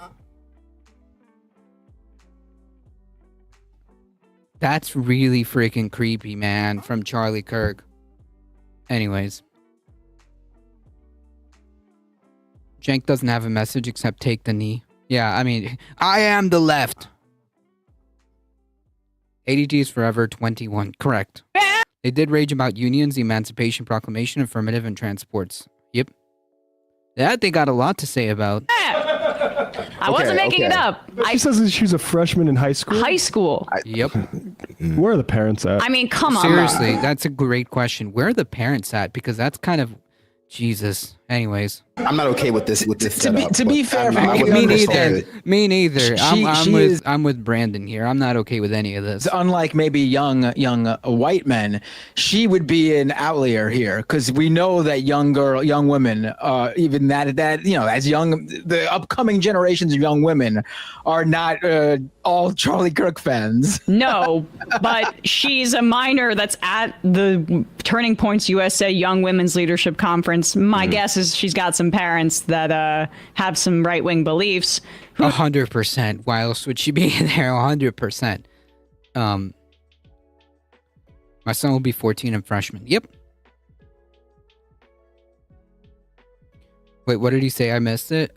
That's really freaking creepy, man, from Charlie Kirk. Anyways. Cenk doesn't have a message except take the knee. Yeah, I mean, I am the left. ADT is forever 21. Correct. They did rage about unions, the Emancipation Proclamation, affirmative, and transports. Yep. That they got a lot to say about. I wasn't making it up. She says she was a freshman in high school? High school. Yep. Where are the parents at? I mean, come on. Seriously, that's a great question. Where are the parents at? Because that's kind of... Jesus. Anyways. I'm not okay with this setup, to be fair, me neither. I'm with Brandon here. I'm not okay with any of this. Unlike maybe young white men, she would be an outlier here because we know that young women, even that as the upcoming generations of young women are not all Charlie Kirk fans. No, but she's a minor that's at the Turning Points USA Young Women's Leadership Conference. My guess is she's got some parents that have some right-wing beliefs. 100%. Why else would she be there? 100%. My son will be 14 and freshman. Yep. Wait, what did he say? I missed it.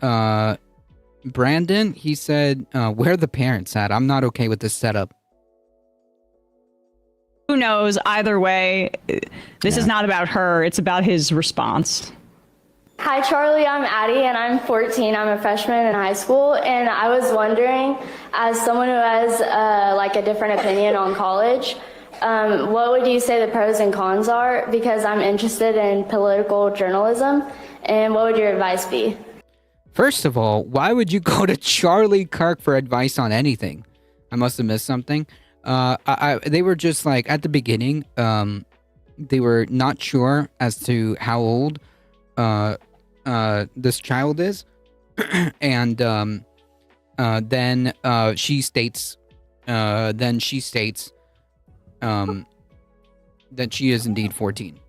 Brandon, he said, where are the parents at? I'm not okay with this setup. Who knows? Either way, this is not about her. It's about his response. Hi, Charlie. I'm Addie, and I'm 14. I'm a freshman in high school, and I was wondering, as someone who has a different opinion on college, what would you say the pros and cons are? Because I'm interested in political journalism, and what would your advice be? First of all, why would you go to Charlie Kirk for advice on anything? I must have missed something. They were just like at the beginning. They were not sure as to how old this child is, and then she states that she is indeed 14.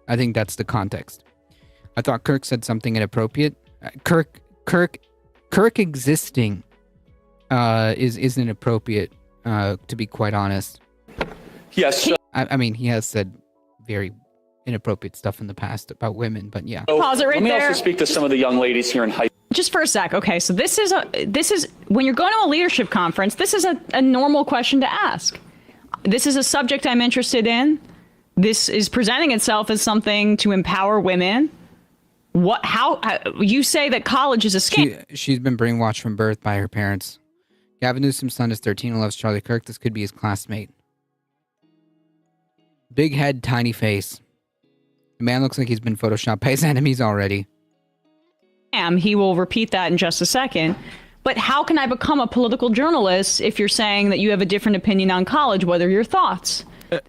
I think that's the context. I thought Kirk said something inappropriate. Kirk existing is inappropriate, to be quite honest. Yes. I mean, he has said very inappropriate stuff in the past about women, but yeah. Pause it right Let me there. also speak to some of the young ladies here in high. Just for a sec. Okay, so this is when you're going to a leadership conference, this is a normal question to ask. This is a subject I'm interested in. This is presenting itself as something to empower women. How you say that college is a scam? She's been brainwashed from birth by her parents. Gavin Newsom's son is 13 and loves Charlie Kirk. This could be his classmate. Big head, tiny face. The man looks like he's been photoshopped by his enemies already. He will repeat that in just a second. But how can I become a political journalist if you're saying that you have a different opinion on college? What are your thoughts?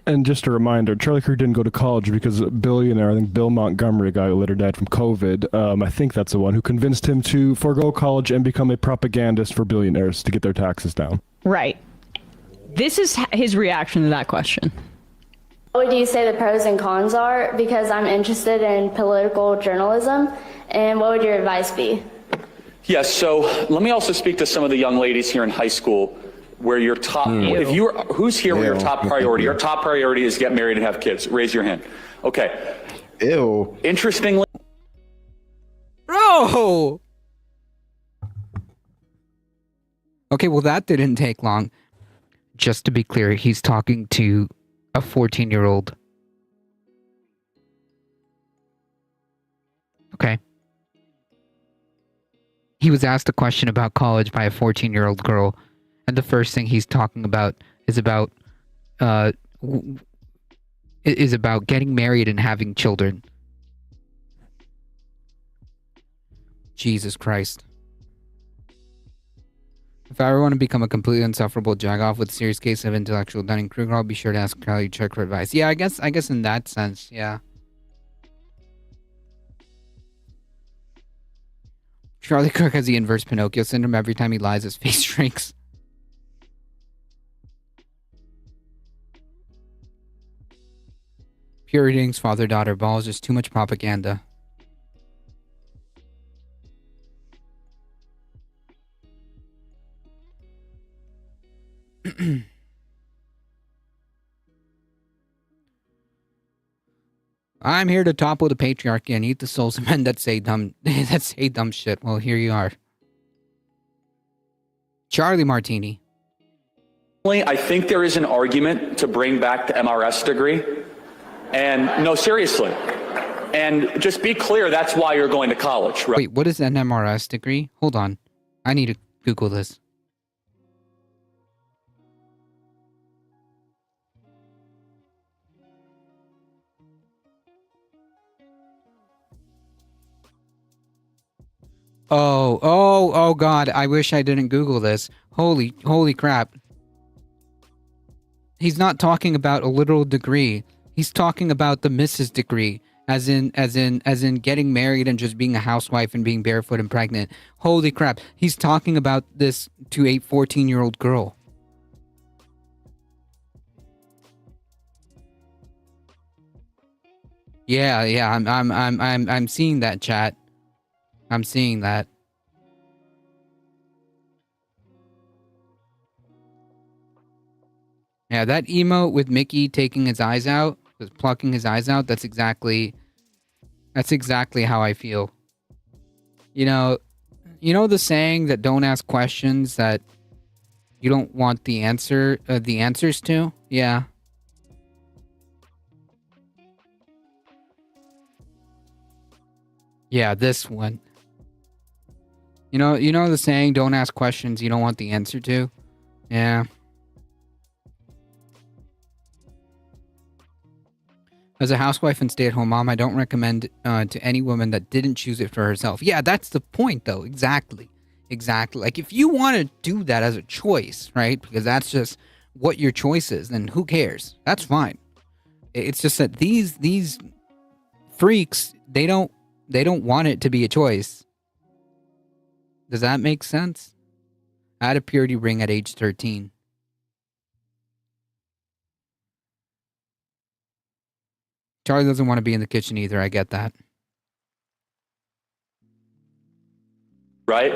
And just a reminder, Charlie Kirk didn't go to college because a billionaire, I think Bill Montgomery, a guy who later died from COVID, I think that's the one who convinced him to forego college and become a propagandist for billionaires to get their taxes down. Right. This is his reaction to that question. What would you say the pros and cons are? Because I'm interested in political journalism. And what would your advice be? Yes, so let me also speak to some of the young ladies here in high school where your top, who's here where your top priority? Your top priority is get married and have kids. Raise your hand. Okay. Ew. Interestingly. Bro! Okay, well, that didn't take long. Just to be clear, he's talking to a 14-year-old. Okay. He was asked a question about college by a 14-year-old girl, and the first thing he's talking about is about getting married and having children. Jesus Christ. If I ever want to become a completely insufferable jagoff with a serious case of intellectual Dunning-Kruger, I'll be sure to ask Charlie Kirk for advice. Yeah, I guess in that sense, yeah. Charlie Kirk has the inverse Pinocchio syndrome. Every time he lies, his face shrinks. Pure eatings, father-daughter balls, just too much propaganda. I'm here to topple the patriarchy and eat the souls of men that say dumb shit. Well, here you are. Charlie Martini. I think there is an argument to bring back the MRS degree. And no, seriously. And just be clear, that's why you're going to college, right? Wait, what is an MRS degree? Hold on. I need to Google this. Oh God, I wish I didn't Google this. Holy crap. He's not talking about a literal degree. He's talking about the Mrs. degree, as in getting married and just being a housewife and being barefoot and pregnant. Holy crap. He's talking about this to a 14-year-old girl. Yeah, I'm seeing that, chat. I'm seeing that. Yeah, that emote with Mickey taking his eyes out, plucking his eyes out, that's exactly how I feel. You know the saying that don't ask questions that you don't want the answers to? Yeah. Yeah, this one. You know the saying, don't ask questions you don't want the answer to? Yeah. As a housewife and stay-at-home mom, I don't recommend to any woman that didn't choose it for herself. Yeah, that's the point, though. Exactly. Like, if you want to do that as a choice, right? Because that's just what your choice is, then who cares? That's fine. It's just that these freaks, they don't want it to be a choice. Does that make sense? I had a purity ring at age 13. Charlie doesn't want to be in the kitchen either. I get that. Right?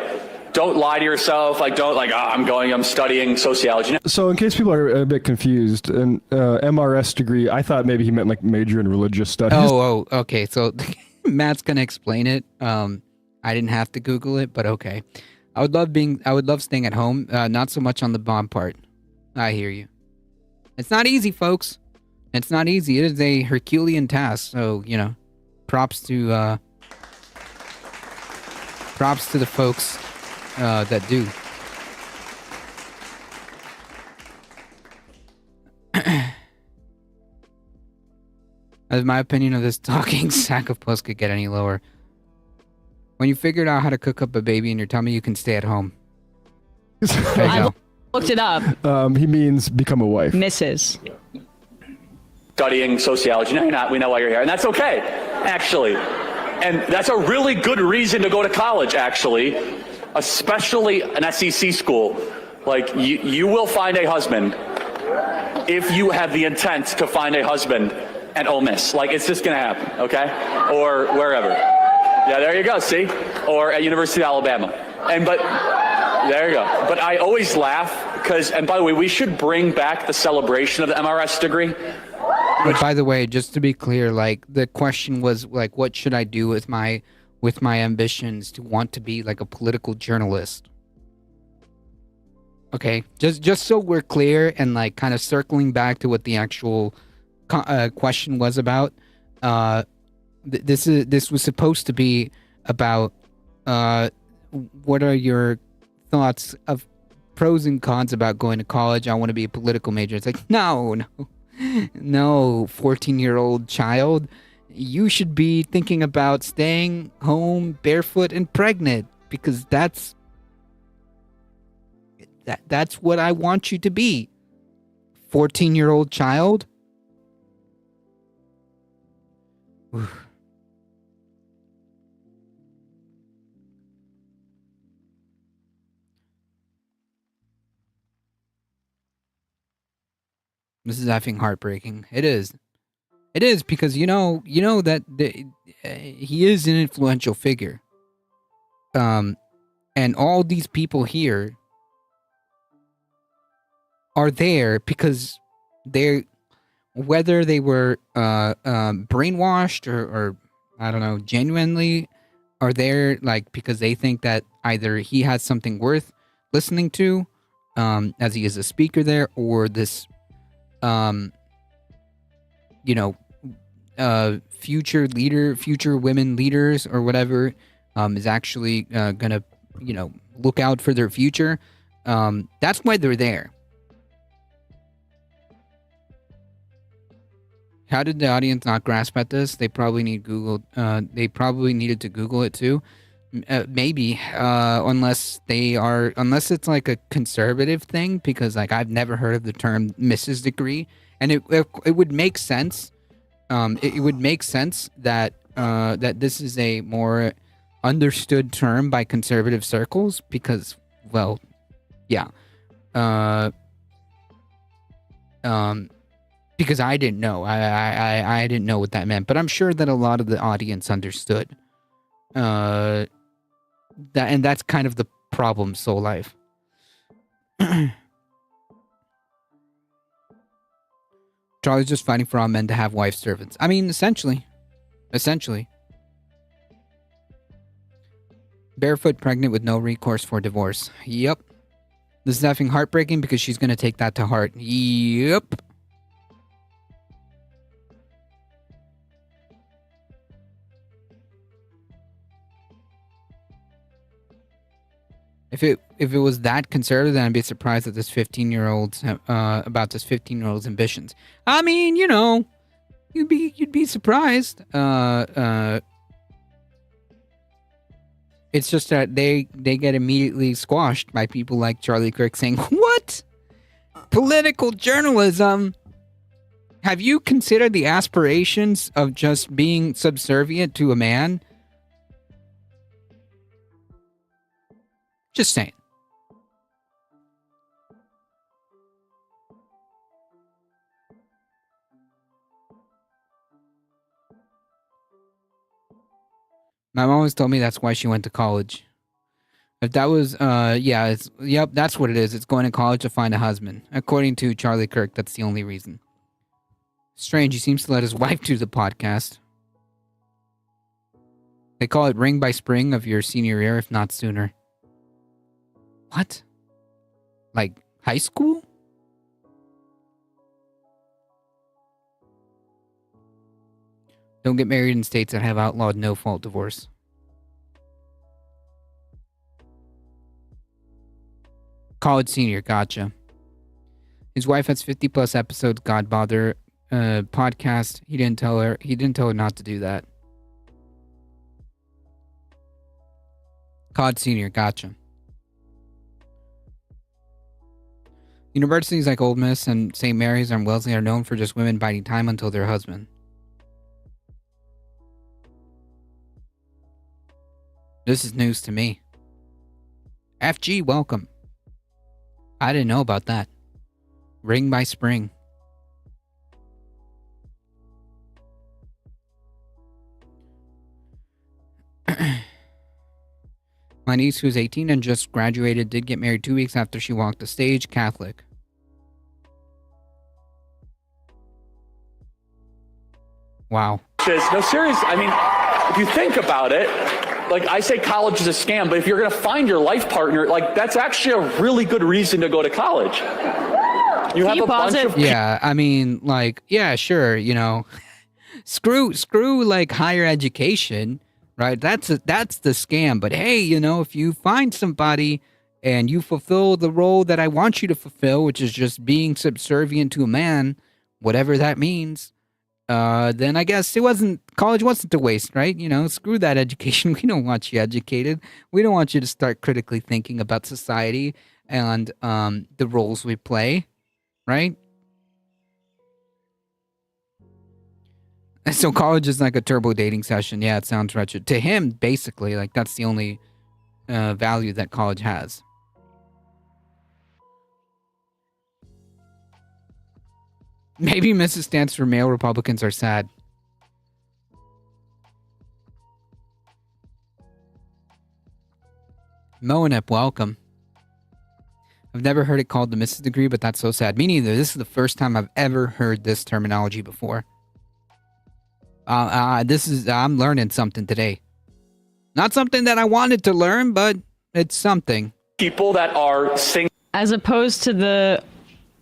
Don't lie to yourself. I'm studying sociology. So in case people are a bit confused, an MRS degree, I thought maybe he meant like major in religious studies. Oh, okay. So Matt's going to explain it. I didn't have to Google it, but okay. I would love staying at home. Not so much on the bomb part. I hear you. It's not easy, folks. It's not easy. It is a Herculean task. So, props to the folks that do. As my opinion of this talking sack of puss could get any lower. When you figured out how to cook up a baby in your tummy, you can stay at home. There you go. Looked it up. He means become a wife. Mrs. Studying sociology. No, you're not. We know why you're here. And that's okay, actually. And that's a really good reason to go to college, actually, especially an SEC school. Like, you will find a husband if you have the intent to find a husband at Ole Miss. Like, it's just going to happen, okay? Or wherever. Yeah, there you go, see? Or at University of Alabama. But there you go. But I always laugh because, and by the way, we should bring back the celebration of the MRS degree. By the way, just to be clear, like the question was like, what should I do with my ambitions to want to be like a political journalist? Okay, just so we're clear and like kind of circling back to what the actual question was about. This was supposed to be about what are your thoughts of pros and cons about going to college? I want to be a political major. It's like, no, 14-year-old child. You should be thinking about staying home barefoot and pregnant because that's what I want you to be. 14-year-old child? Oof. This is effing heartbreaking. It is. It is because you know that he is an influential figure. And all these people here are there because whether they were brainwashed or I don't know, genuinely are there like because they think that either he has something worth listening to, as he is a speaker there, or this future women leaders or whatever, is actually gonna, look out for their future. That's why they're there. How did the audience not grasp at this? They probably need Google. They probably needed to Google it too. Maybe, unless it's like a conservative thing, because like I've never heard of the term Mrs. degree, and it would make sense. It would make sense that that this is a more understood term by conservative circles because, well, yeah, because I didn't know. I didn't know what that meant, but I'm sure that a lot of the audience understood. That's kind of the problem, Soul Life. Charlie's just fighting for all men to have wife servants. I mean, essentially. Barefoot pregnant with no recourse for divorce. Yep. This is effing heartbreaking because she's going to take that to heart. Yep. If it was that conservative, then I'd be surprised at this 15-year-old's about this 15-year-old's ambitions. I mean, you'd be surprised. It's just that they get immediately squashed by people like Charlie Kirk saying, "What? Political journalism? Have you considered the aspirations of just being subservient to a man?" Just saying. My mom always told me that's why she went to college. If that was, yep, that's what it is. It's going to college to find a husband. According to Charlie Kirk, that's the only reason. Strange, he seems to let his wife do the podcast. They call it ring by spring of your senior year, if not sooner. What? Like high school? Don't get married in states that have outlawed no-fault divorce. College senior, gotcha. His wife has 50+ episodes. God bother. Podcast. He didn't tell her not to do that. College senior, gotcha. Universities like Ole Miss and St. Mary's and Wellesley are known for just women biding time until their husband. This is news to me. FG, welcome. I didn't know about that. Ring by spring. My niece, who's 18 and just graduated, did get married 2 weeks after she walked the stage. Catholic. Wow. No, serious. I mean, if you think about it, like I say college is a scam, but if you're going to find your life partner, like that's actually a really good reason to go to college. You have a bunch of Yeah, I mean, like, yeah, sure, you know. screw like higher education, right? That's the scam. But hey, you know, if you find somebody and you fulfill the role that I want you to fulfill, which is just being subservient to a man, whatever that means, then I guess college wasn't a waste, right? You know, screw that education. We don't want you educated. We don't want you to start critically thinking about society and the roles we play, right? So college is like a turbo dating session. Yeah, it sounds wretched. To him, basically, like that's the only value that college has. Maybe Mrs. stands for male Republicans are sad. Moanep, welcome. I've never heard it called the Mrs. degree, but that's so sad. Me neither. This is the first time I've ever heard this terminology before. I'm learning something today. Not something that I wanted to learn, but it's something. people that are single. As opposed to the,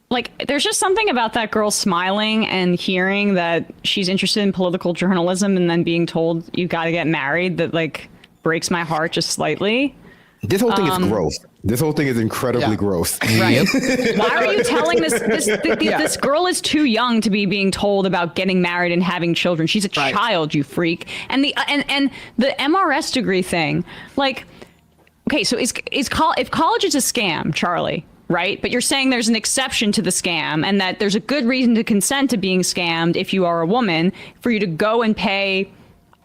like, there's just something about that girl smiling and hearing that she's interested in political journalism and then being told you got to get married that, like, breaks my heart just slightly. This whole thing is growth. This whole thing is incredibly growth. Right. Why are you telling this girl is too young to be being told about getting married and having children? She's a child, you freak. And the MRS degree thing, like, okay, so if college is a scam, Charlie, right? But you're saying there's an exception to the scam and that there's a good reason to consent to being scammed if you are a woman, for you to go and pay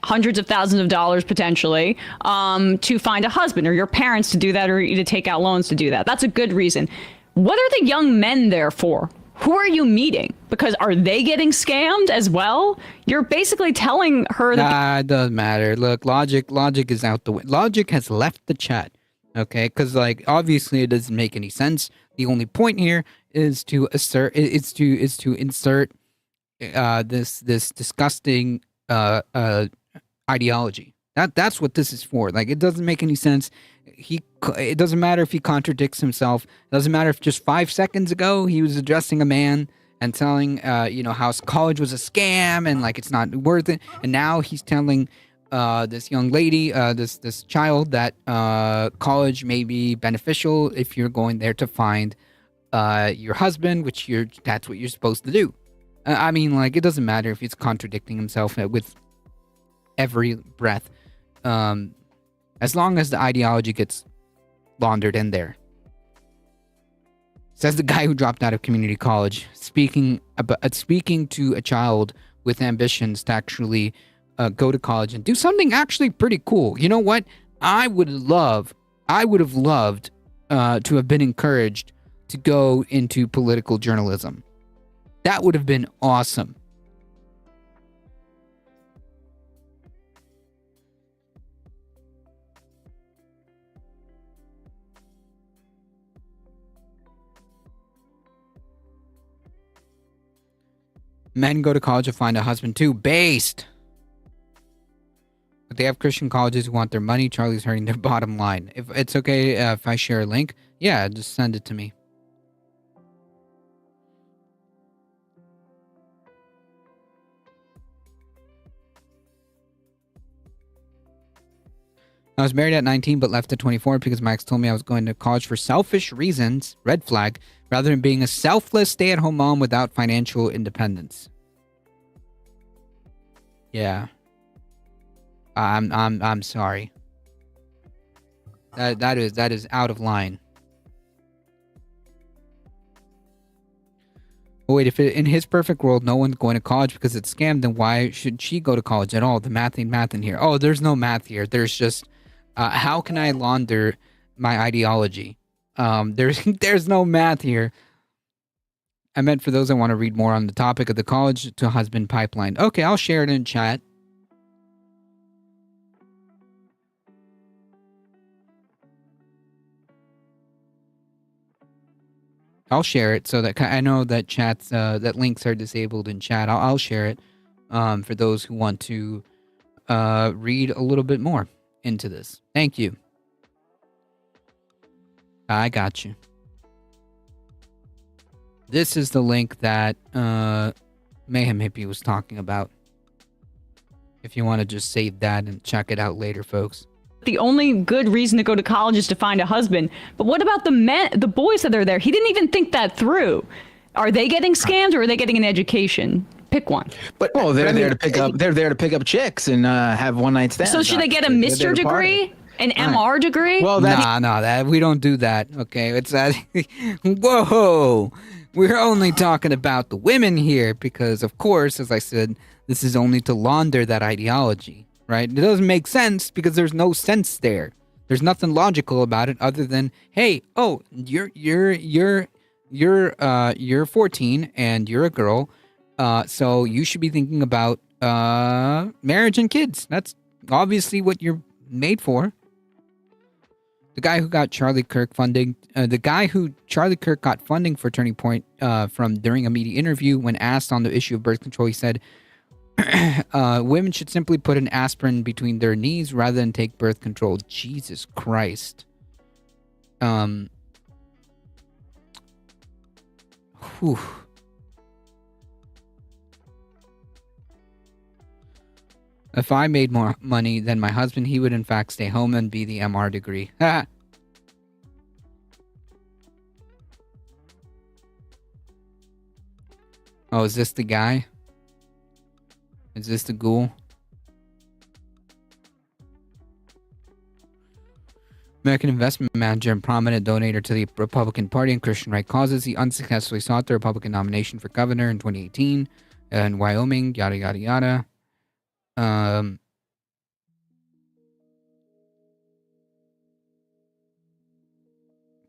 hundreds of thousands of dollars potentially to find a husband, or your parents to do that, or you to take out loans to do that. That's a good reason. What are the young men there for? Who are you meeting? Because are they getting scammed as well? You're basically telling her that. Nah, it doesn't matter. Look, logic is out the way. Logic has left the chat. Okay, because like obviously it doesn't make any sense. The only point here is to insert this disgusting ideology. That's what this is for. Like, it doesn't make any sense. It doesn't matter if he contradicts himself. It doesn't matter if just 5 seconds ago he was addressing a man and telling how college was a scam and like it's not worth it, and now he's telling this young lady, this child, that college may be beneficial if you're going there to find your husband, which that's what you're supposed to do. I mean, like, it doesn't matter if he's contradicting himself with every breath, as long as the ideology gets laundered in there. Says the guy who dropped out of community college, speaking to a child with ambitions to actually go to college and do something actually pretty cool. You know what? I would have loved to have been encouraged to go into political journalism. That would have been awesome. Men go to college to find a husband too. Based. But they have Christian colleges who want their money. Charlie's hurting their bottom line. If it's okay if I share a link, yeah, just send it to me. I was married at 19 but left at 24 because my ex told me I was going to college for selfish reasons, red flag, rather than being a selfless stay-at-home mom without financial independence. Yeah. I'm sorry. That is out of line. Oh, wait, if in his perfect world no one's going to college because it's scammed, then why should she go to college at all? The math in here. Oh, there's no math here. There's just how can I launder my ideology? There's no math here. I meant for those that want to read more on the topic of the college to husband pipeline. Okay, I'll share it in chat. I'll share it so that I know that chats that links are disabled in chat. I'll share it for those who want to read a little bit more into this. Thank you. I got you. This is the link that Mayhem Hippie was talking about. If you want to just save that and check it out later, folks. The only good reason to go to college is to find a husband. But what about the boys that are there? He didn't even think that through. Are they getting scammed or are they getting an education? Pick one. But they're there to pick up. They're there to pick up chicks and have one night stands. So should they get a Mr. degree, an MR degree? Well, that we don't do that. Okay, it's that. Whoa, we're only talking about the women here because, of course, as I said, this is only to launder that ideology. Right? It doesn't make sense because there's no sense there. There's nothing logical about it other than, hey, oh, you're 14 and you're a girl, so you should be thinking about marriage and kids. That's obviously what you're made for. The guy who got Charlie Kirk funding, Charlie Kirk got funding for Turning Point from during a media interview when asked on the issue of birth control, he said, women should simply put an aspirin between their knees rather than take birth control. Jesus Christ. Whew. If I made more money than my husband, he would in fact stay home and be the MR degree. Oh, is this the guy? Is this the ghoul? American investment manager and prominent donator to the Republican Party and Christian right causes. He unsuccessfully sought the Republican nomination for governor in 2018 in Wyoming, yada, yada, yada.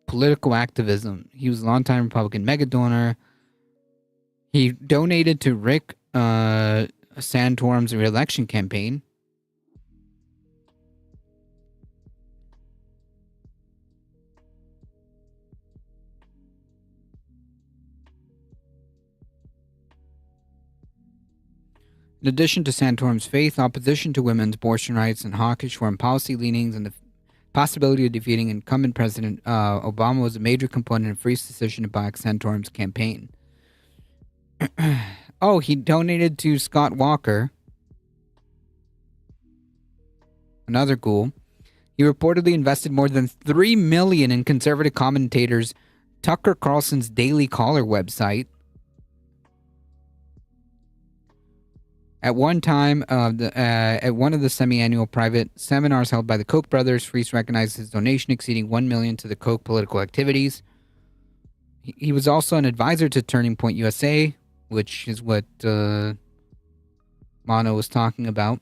Political activism. He was a longtime Republican mega donor. He donated to Rick Santorum's re-election campaign. In addition to Santorum's faith, opposition to women's abortion rights, and hawkish foreign policy leanings, and the possibility of defeating incumbent President Obama was a major component of Freeh's decision to back Santorum's campaign. Oh, he donated to Scott Walker, another ghoul. He reportedly invested more than $3 million in conservative commentators Tucker Carlson's Daily Caller website. At one time, at one of the semi-annual private seminars held by the Koch brothers, Freeh recognized his donation exceeding $1 million to the Koch political activities. He was also an advisor to Turning Point USA, which is what Mono was talking about.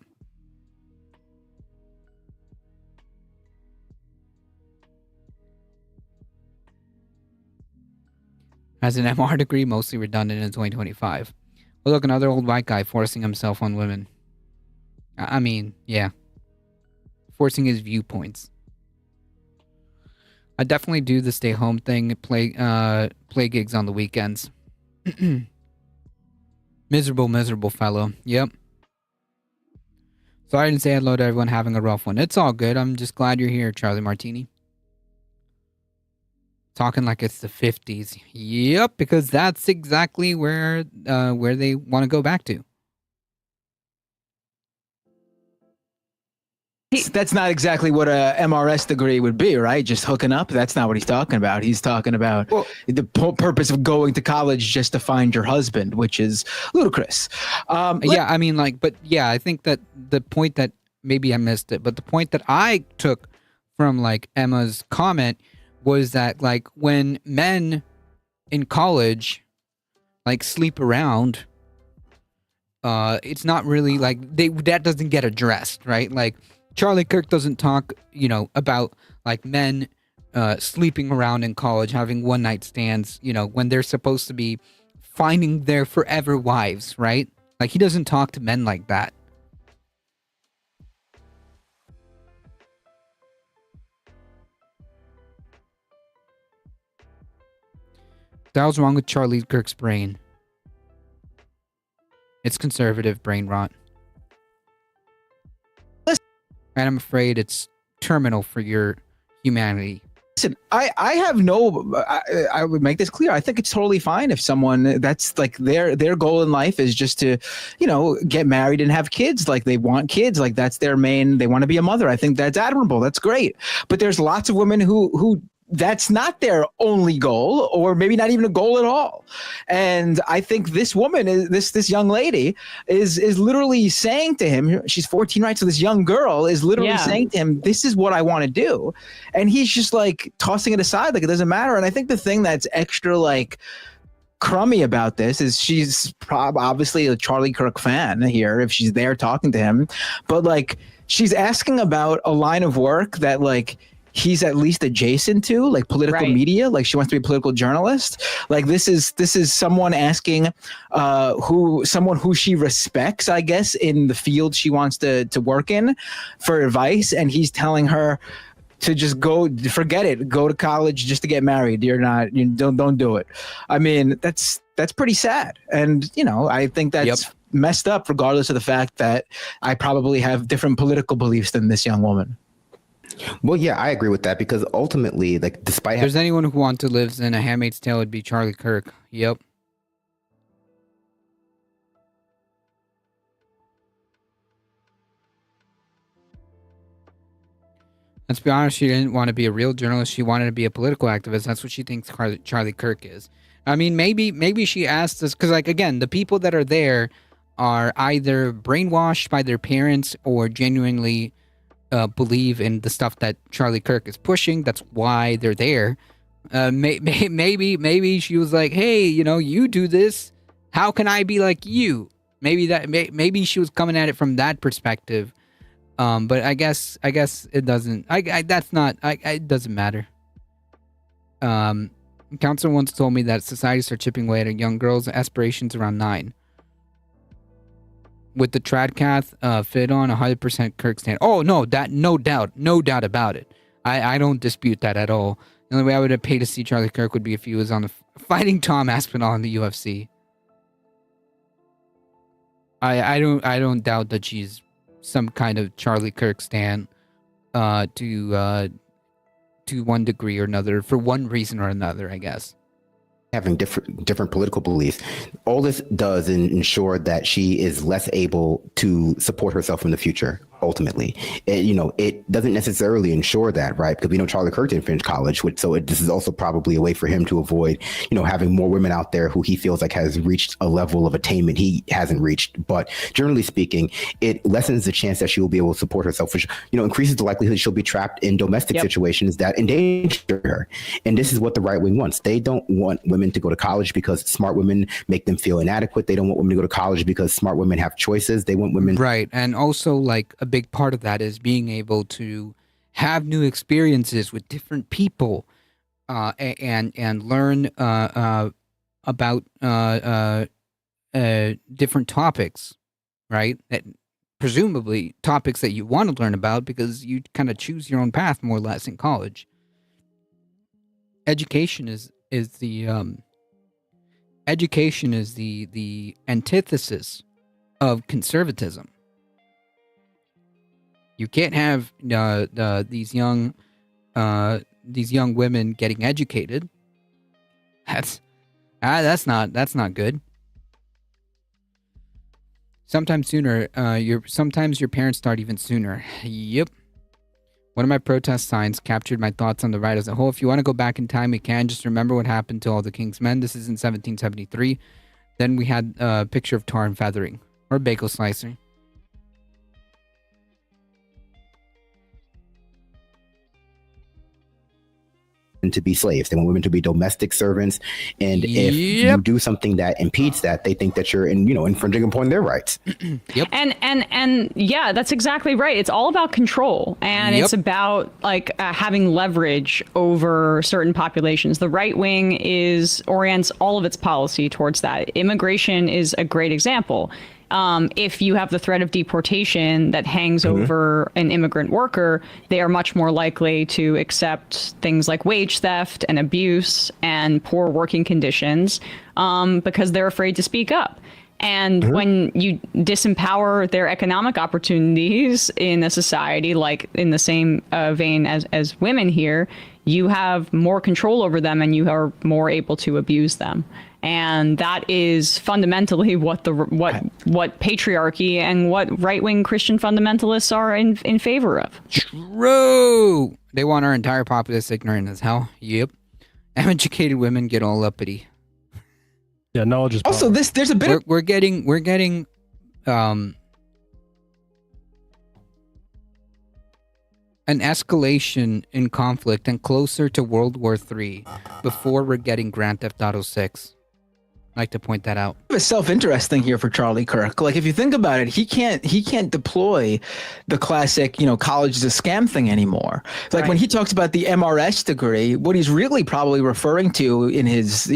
Has an MR degree, mostly redundant in 2025. Well, look, another old white guy forcing himself on women. I mean, yeah. Forcing his viewpoints. I definitely do the stay home thing, play gigs on the weekends. Miserable fellow. Yep. Sorry I didn't say hello to everyone having a rough one. It's all good. I'm just glad you're here, Charlie Martini. Talking like it's the 50s. Yep, because that's exactly where they want to go back to. That's not exactly what a MRS degree would be, right? Just hooking up. That's not what he's talking about. He's talking about the purpose of going to college just to find your husband, which is ludicrous. Yeah, I mean, I think that the point that maybe I missed it, but the point that I took from like Emma's comment was that like when men in college like sleep around, it's not really like that doesn't get addressed, right? Like Charlie Kirk doesn't talk, you know, about like men sleeping around in college, having one night stands, you know, when they're supposed to be finding their forever wives, right? Like he doesn't talk to men like that. The hell's wrong with Charlie Kirk's brain? It's conservative brain rot. And I'm afraid it's terminal for your humanity. Listen, I have no. I would make this clear. I think it's totally fine if someone that's like their goal in life is just to, you know, get married and have kids. Like they want kids. Like that's their main. They want to be a mother. I think that's admirable. That's great. But there's lots of women who that's not their only goal, or maybe not even a goal at all. And I think this woman, this young lady, is literally saying to him, she's 14, right? So this young girl is literally saying to him, "This is what I want to do," and he's just like tossing it aside, like it doesn't matter. And I think the thing that's extra like crummy about this is she's obviously a Charlie Kirk fan here if she's there talking to him, but like she's asking about a line of work that like he's at least adjacent to, like political media. Like she wants to be a political journalist. Like this is someone asking someone who she respects, I guess, in the field she wants to work in for advice, and he's telling her to just forget it, go to college just to get married. You don't do it. I mean, that's pretty sad. And you know, I think that's messed up, regardless of the fact that I probably have different political beliefs than this young woman. Well, yeah, I agree with that because ultimately, like, despite if there's anyone who wants to live in A Handmaid's Tale, it'd be Charlie Kirk. Yep. Let's be honest, she didn't want to be a real journalist. She wanted to be a political activist. That's what she thinks Charlie Kirk is. I mean, maybe she asked us because, like, again, the people that are there are either brainwashed by their parents or genuinely believe in the stuff that Charlie Kirk is pushing. That's why they're there. Maybe she was like, "Hey, you know, you do this. How can I be like you?" Maybe she was coming at it from that perspective. But I guess it doesn't. It doesn't matter. Counselor once told me that society starts chipping away at a young girl's aspirations around 9. With the Tradcath fit on 100% Kirk stand. Oh no, no doubt about it. I don't dispute that at all. The only way I would have paid to see Charlie Kirk would be if he was on the fighting Tom Aspinall in the UFC. I don't doubt that she's some kind of Charlie Kirk stan to one degree or another, for one reason or another, I guess. Having different political beliefs, all this does ensure that she is less able to support herself in the future. Ultimately, it doesn't necessarily ensure that, right? Because we know Charlie Kirk didn't finish college, this is also probably a way for him to avoid, having more women out there who he feels like has reached a level of attainment he hasn't reached. But generally speaking, it lessens the chance that she will be able to support herself, which increases the likelihood she'll be trapped in domestic situations that endanger her. And this is what the right wing wants. They don't want women to go to college because smart women make them feel inadequate. They don't want women to go to college because smart women have choices. They want women, right? And also, like, a big part of that is being able to have new experiences with different people and learn about different topics, right? That presumably topics that you want to learn about because you kind of choose your own path more or less in college. Education is the antithesis of conservatism. You can't have these young women getting educated. That's not good. Sometimes your parents start even sooner. Yep. One of my protest signs captured my thoughts on the right as a whole. If you want to go back in time, we can. Just remember what happened to all the king's men. This is in 1773. Then we had a picture of tar and feathering or bagel slicing. to be slaves. They want women to be domestic servants. And if you do something that impedes that, they think that you're infringing upon their rights. And yeah, that's exactly right. It's all about control, and it's about having leverage over certain populations. The right wing orients all of its policy towards that. Immigration is a great example. If you have the threat of deportation that hangs over an immigrant worker, they are much more likely to accept things like wage theft and abuse and poor working conditions because they're afraid to speak up. And when you disempower their economic opportunities in a society, like in the same vein as women here, you have more control over them and you are more able to abuse them. And that is fundamentally what patriarchy and what right-wing Christian fundamentalists are in favor of. True. They want our entire populace ignorant as hell. Yep. Educated women get all uppity. Yeah, knowledge is power. Also, there's a bit. We're getting an escalation in conflict and closer to World War III before we're getting Grand Theft Auto 6. I'd like to point that out. A self-interest thing here for Charlie Kirk. Like, if you think about it, he can't deploy the classic, college is a scam thing anymore. Like when he talks about the MRS degree, what he's really probably referring to in his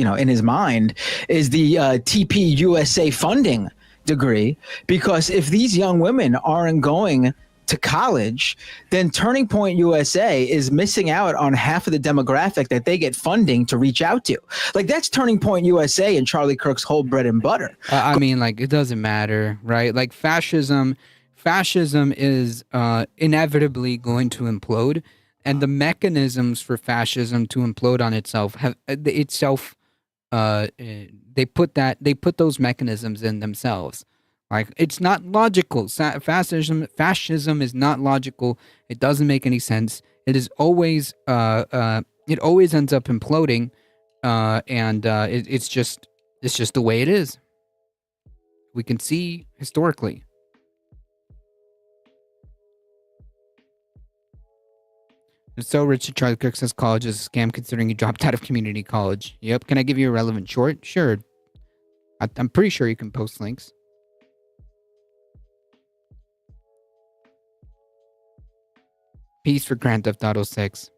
mind is the TP USA funding degree, because if these young women aren't going to college, then Turning Point USA is missing out on half of the demographic that they get funding to reach out to. Like, that's Turning Point USA and Charlie Kirk's whole bread and butter. It doesn't matter, right? Like, fascism is inevitably going to implode, and the mechanisms for fascism to implode on itself they put those mechanisms in themselves. Like, it's not logical. Fascism is not logical. It doesn't make any sense. It is always it always ends up imploding, and it's just the way it is. We can see historically. So Richard Charlie Kirk says college is a scam considering he dropped out of community college. Yep. Can I give you a relevant short? Sure. I'm pretty sure you can post links. Peace for Grand Theft Auto 6.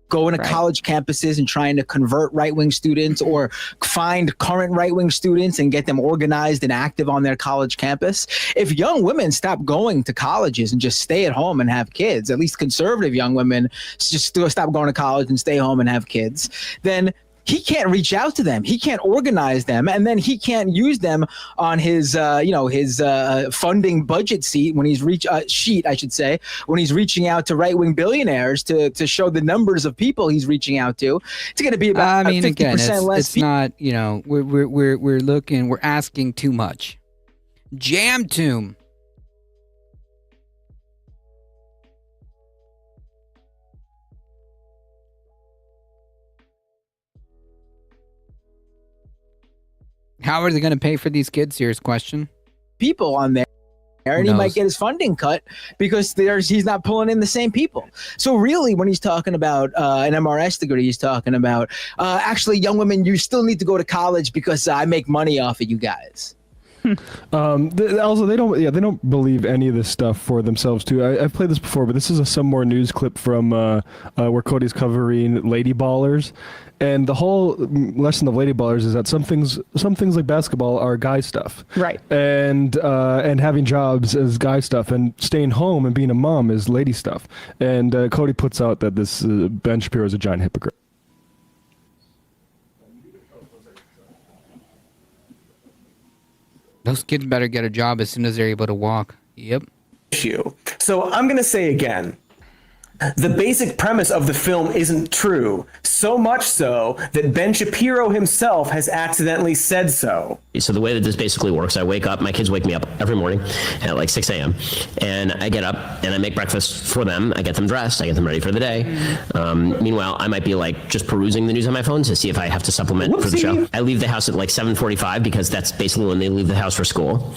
Going to college campuses and trying to convert right-wing students or find current right-wing students and get them organized and active on their college campus. If young women stop going to colleges and just stay at home and have kids, at least conservative young women just stop going to college and stay home and have kids, then he can't reach out to them. He can't organize them, and then he can't use them on his, funding budget sheet when he's when he's reaching out to right-wing billionaires to show the numbers of people he's reaching out to. It's going to be about 50% less. It's not. We're asking too much. Jam Tomb. How are they going to pay for these kids? Serious question. People on there, and he might get his funding cut because he's not pulling in the same people. So really, when he's talking about an MRS degree, he's talking about actually, young women, you still need to go to college because I make money off of you guys. Also, they don't believe any of this stuff for themselves too. I've played this before, but this is some more news clip from where Cody's covering Lady Ballers, and the whole lesson of Lady Ballers is that some things like basketball are guy stuff, right? And having jobs is guy stuff, and staying home and being a mom is lady stuff. And Cody puts out that this Ben Shapiro is a giant hypocrite. Those kids better get a job as soon as they're able to walk. Yep. So I'm going to say again, the basic premise of the film isn't true, so much so that Ben Shapiro himself has accidentally said so. So the way that this basically works, I wake up, my kids wake me up every morning at like 6 a.m. and I get up and I make breakfast for them. I get them dressed, I get them ready for the day. Meanwhile, I might be like just perusing the news on my phone to see if I have to supplement for the show. I leave the house at like 7:45 because that's basically when they leave the house for school.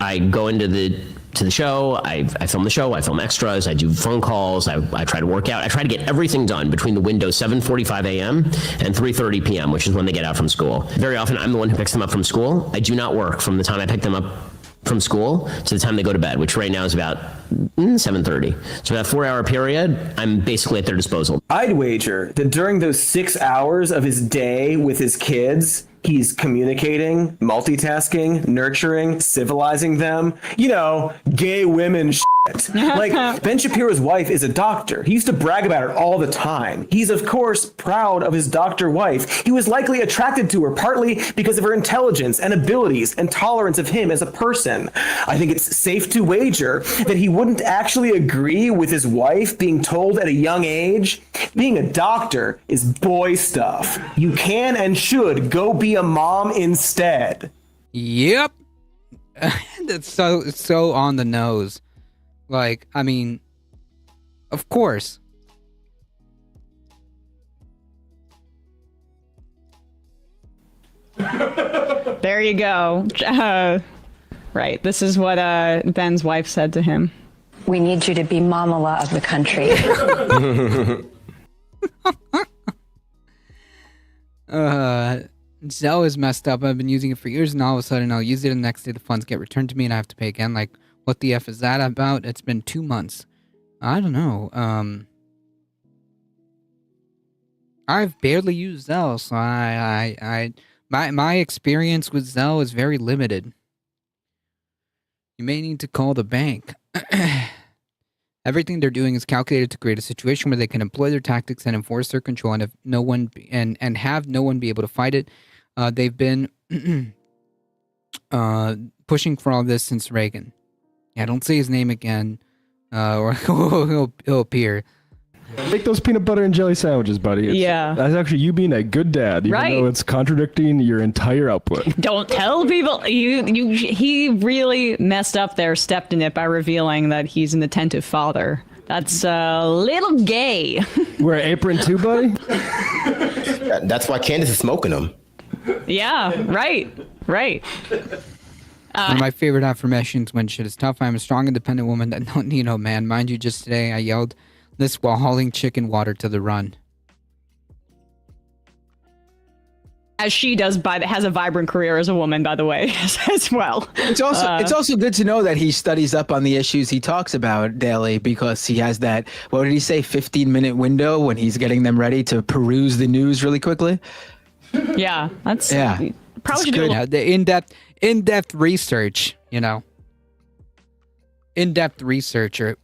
I go into the to the show. I film the show. I film extras. I do phone calls. I try to work out. I try to get everything done between the window 7:45 a.m. and 3:30 p.m., which is when they get out from school. Very often, I'm the one who picks them up from school. I do not work from the time I pick them up from school to the time they go to bed, which right now is about 7:30. So that 4-hour period, I'm basically at their disposal. I'd wager that during those 6 hours of his day with his kids, he's communicating, multitasking, nurturing, civilizing them. You know, gay women shit. Like, Ben Shapiro's wife is a doctor. He used to brag about her all the time. He's, of course, proud of his doctor wife. He was likely attracted to her partly because of her intelligence and abilities and tolerance of him as a person. I think it's safe to wager that he wouldn't actually agree with his wife being told at a young age, being a doctor is boy stuff. You can and should go be a mom instead. Yep. That's so on the nose. Like, I mean, of course. There you go. Right. This is what Ben's wife said to him. We need you to be mamala of the country. Zelle is messed up. I've been using it for years, and all of a sudden I'll use it, and the next day the funds get returned to me, and I have to pay again. Like, what the F is that about? It's been 2 months. I don't know. I've barely used Zelle, so my experience with Zelle is very limited. You may need to call the bank. Everything they're doing is calculated to create a situation where they can employ their tactics and enforce their control, and have no one be able to fight it. They've been pushing for all this since Reagan. Yeah, don't say his name again, or he'll appear. Make those peanut butter and jelly sandwiches, buddy. That's actually you being a good dad, even though it's contradicting your entire output. Don't tell people. He really messed up there, stepped in it by revealing that he's an attentive father. That's a little gay. Wear an apron too, buddy? That's why Candace is smoking them. Yeah, right. One of my favorite affirmations when shit is tough. I'm a strong, independent woman that don't need no man. Mind you, just today I yelled this while hauling chicken water to the run. As she does, has a vibrant career as a woman, by the way, as well. It's also good to know that he studies up on the issues he talks about daily, because he has that, what did he say, 15-minute window when he's getting them ready to peruse the news really quickly. Yeah, that's Probably should good. The in-depth research, you know. In-depth researcher.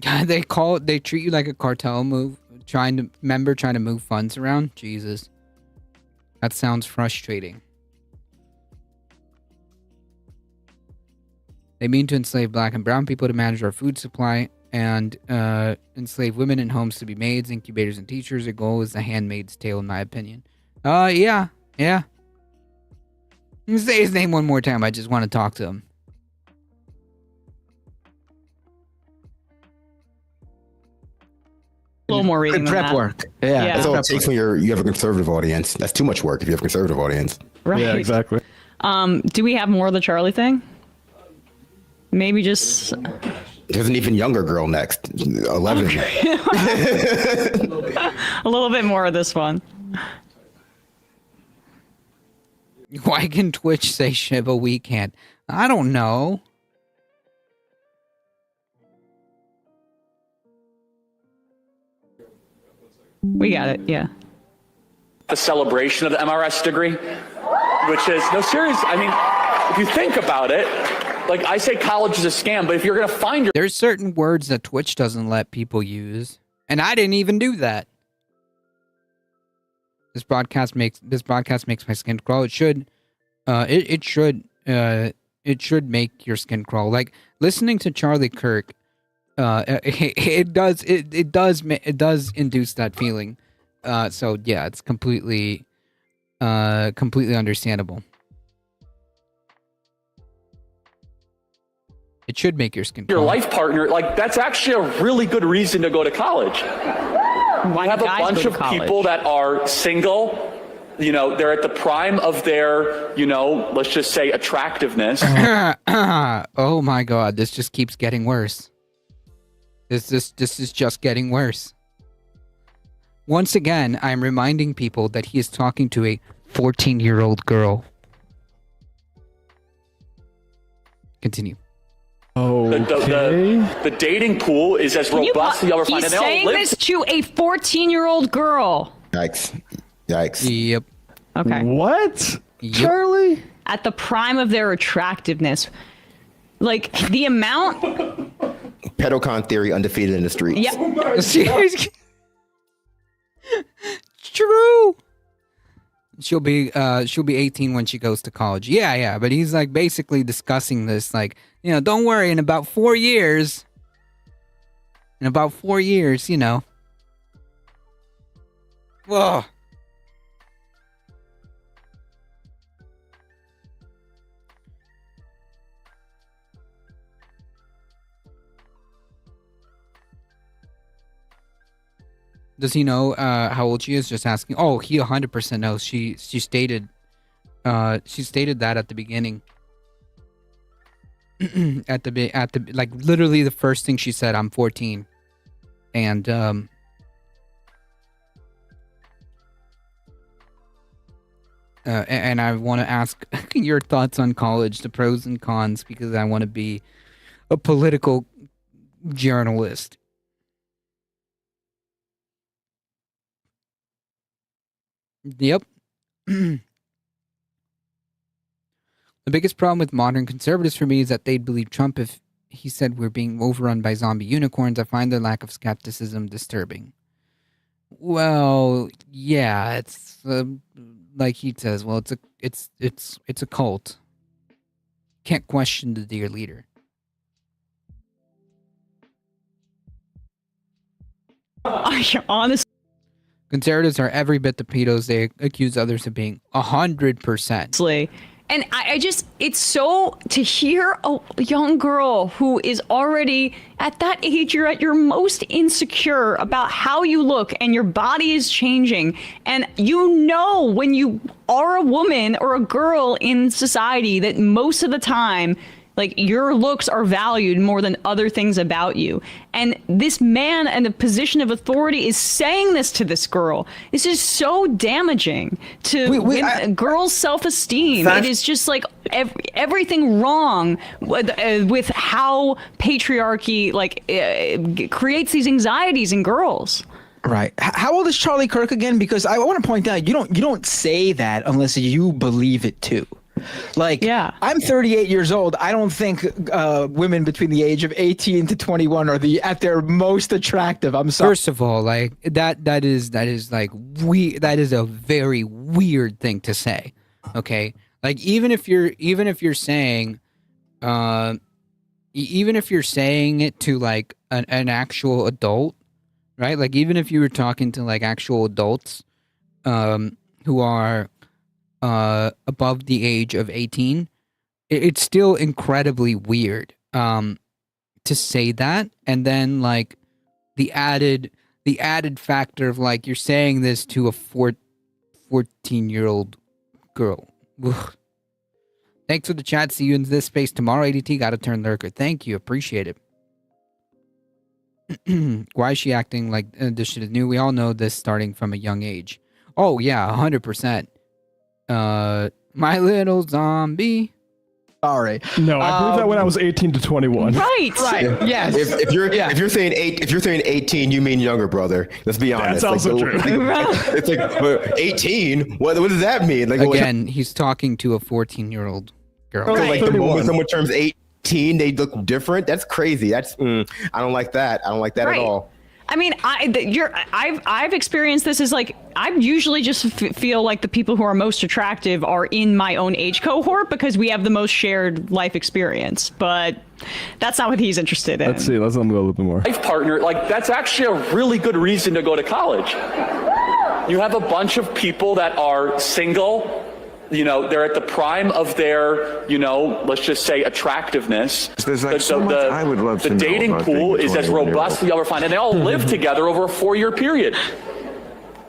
They treat you like a cartel move, trying to move funds around. Jesus. That sounds frustrating. They mean to enslave black and brown people to manage our food supply and enslave women in homes to be maids, incubators, and teachers. Their goal is the Handmaid's Tale, in my opinion. Yeah. You can say his name one more time. I just want to talk to him. A little more reading than prep that. work. Yeah. That's all it takes when you have a conservative audience. That's too much work if you have a conservative audience. Right. Yeah, exactly. Do we have more of the Charlie thing? Maybe just... There's an even younger girl next, 11. Okay. A little bit more of this one. Why can Twitch say shit, but we can't? I don't know. We got it, yeah. The celebration of the MRS degree, which is, no, serious. I mean, if you think about it, like I say college is a scam, but if you're going to find your... There's certain words that Twitch doesn't let people use, and I didn't even do that. This broadcast makes my skin crawl. It should make your skin crawl. Like listening to Charlie Kirk, it does induce that feeling. So yeah, it's completely understandable. It should make your skin crawl. Your life partner, like that's actually a really good reason to go to college. Why have a guys bunch go of to college? people that are single, they're at the prime of their, let's just say attractiveness. Oh my God, this just keeps getting worse. This is just getting worse. Once again, I'm reminding people that he is talking to a 14-year-old girl. Continue. The dating pool is as robust as you ever find. He's saying this to a 14-year-old girl. Yikes. Yep. Okay. What? Yep. Charlie? At the prime of their attractiveness. Like, the amount... Pedocon theory undefeated in the streets. Yeah. True. She'll be 18 when she goes to college. Yeah, but he's like basically discussing this, like, don't worry, in about 4 years, Whoa. Does he know how old she is? Just asking. Oh, he 100% knows. She stated that at the beginning. at the like literally the first thing she said, I'm 14. And and I want to ask your thoughts on college, the pros and cons, because I want to be a political journalist. Yep. The biggest problem with modern conservatives for me is that they'd believe Trump if he said we're being overrun by zombie unicorns. I find their lack of skepticism disturbing. Well, yeah, it's like he says. Well, it's a cult. Can't question the dear leader. Honestly. Conservatives are every bit the pedos they accuse others of being. 100%. And I just, it's so, to hear a young girl who is already at that age, you're at your most insecure about how you look and your body is changing. And when you are a woman or a girl in society that most of the time, like, your looks are valued more than other things about you. And this man in a position of authority is saying this to this girl. This is so damaging to a girl's self-esteem. It is just like everything wrong with how patriarchy creates these anxieties in girls. Right. How old is Charlie Kirk again? Because I want to point out, you don't say that unless you believe it too. Like, yeah. I'm 38 years old. I don't think women between the age of 18 to 21 are at their most attractive. I'm sorry. First of all, like that is a very weird thing to say. Okay? Like even if you're saying it to like an actual adult, right? Like even if you were talking to like actual adults who are above the age of 18, it's still incredibly weird to say that. And then like the added factor of like you're saying this to a 14-year-old girl. Ugh. Thanks for the chat. See you in this space tomorrow. ADT got a turn lurker. Thank you. Appreciate it. Why is she acting like this shit is new? We all know this starting from a young age. Oh yeah, 100%. My little zombie. Sorry. No, I believe that when I was 18 to 21. Right. Yes. If you're saying 18, you mean younger, brother. Let's be honest. That's also true. It's like 18. What does that mean? Like again, he's talking to a 14-year-old girl. Like the moment someone turns 18, they look different. That's crazy. I don't like that. I don't like that at all. I mean, I've experienced this as like, I usually just feel like the people who are most attractive are in my own age cohort because we have the most shared life experience, but that's not what he's interested in. Let's see, let's go a little bit more. Life partner, like that's actually a really good reason to go to college. You have a bunch of people that are single, they're at the prime of their, let's just say attractiveness. There's like so much I would love to know. The dating pool is as robust as you ever find, and they all live together over a 4-year period.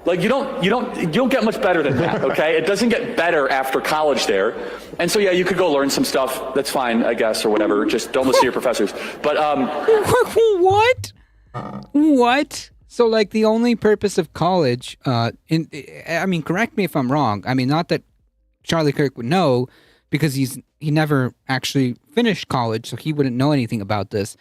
Like you don't get much better than that, okay? It doesn't get better after college there. And so yeah, you could go learn some stuff. That's fine, I guess, or whatever. Just don't listen to your professors. But What? What? So like the only purpose of college, I mean, correct me if I'm wrong. I mean, not that Charlie Kirk would know, because he never actually finished college, so he wouldn't know anything about this.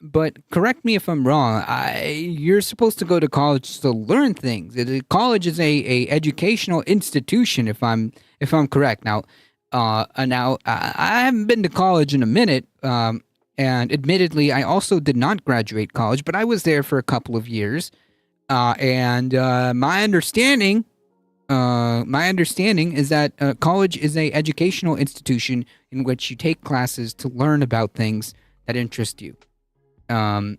But correct me if I'm wrong. You're supposed to go to college to learn things. College is a educational institution, if I'm correct. Now, I haven't been to college in a minute, and admittedly, I also did not graduate college, but I was there for a couple of years, and my understanding is that college is a educational institution in which you take classes to learn about things that interest you. I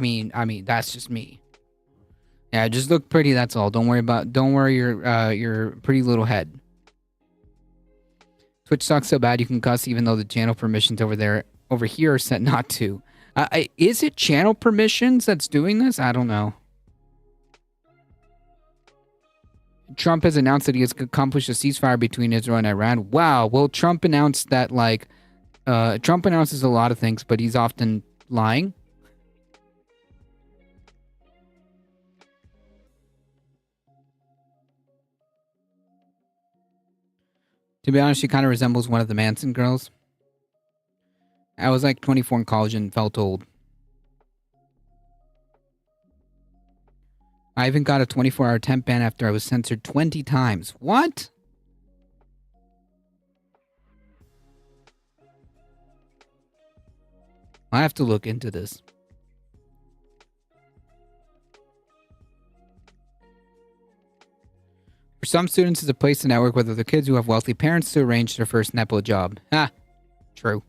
mean, that's just me. Yeah, just look pretty. That's all. Don't worry your pretty little head. Twitch sucks so bad you can cuss even though the channel permissions over here are set not to. Is it channel permissions that's doing this? I don't know. Trump has announced that he has accomplished a ceasefire between Israel and Iran. Wow. Well, Trump announced that Trump announces a lot of things, but he's often lying. To be honest, she kind of resembles one of the Manson girls. I was like 24 in college and felt old. I even got a 24-hour temp ban after I was censored 20 times. What? I have to look into this. For some students, it's a place to network with other kids who have wealthy parents to arrange their first Nepo job. Ah, true.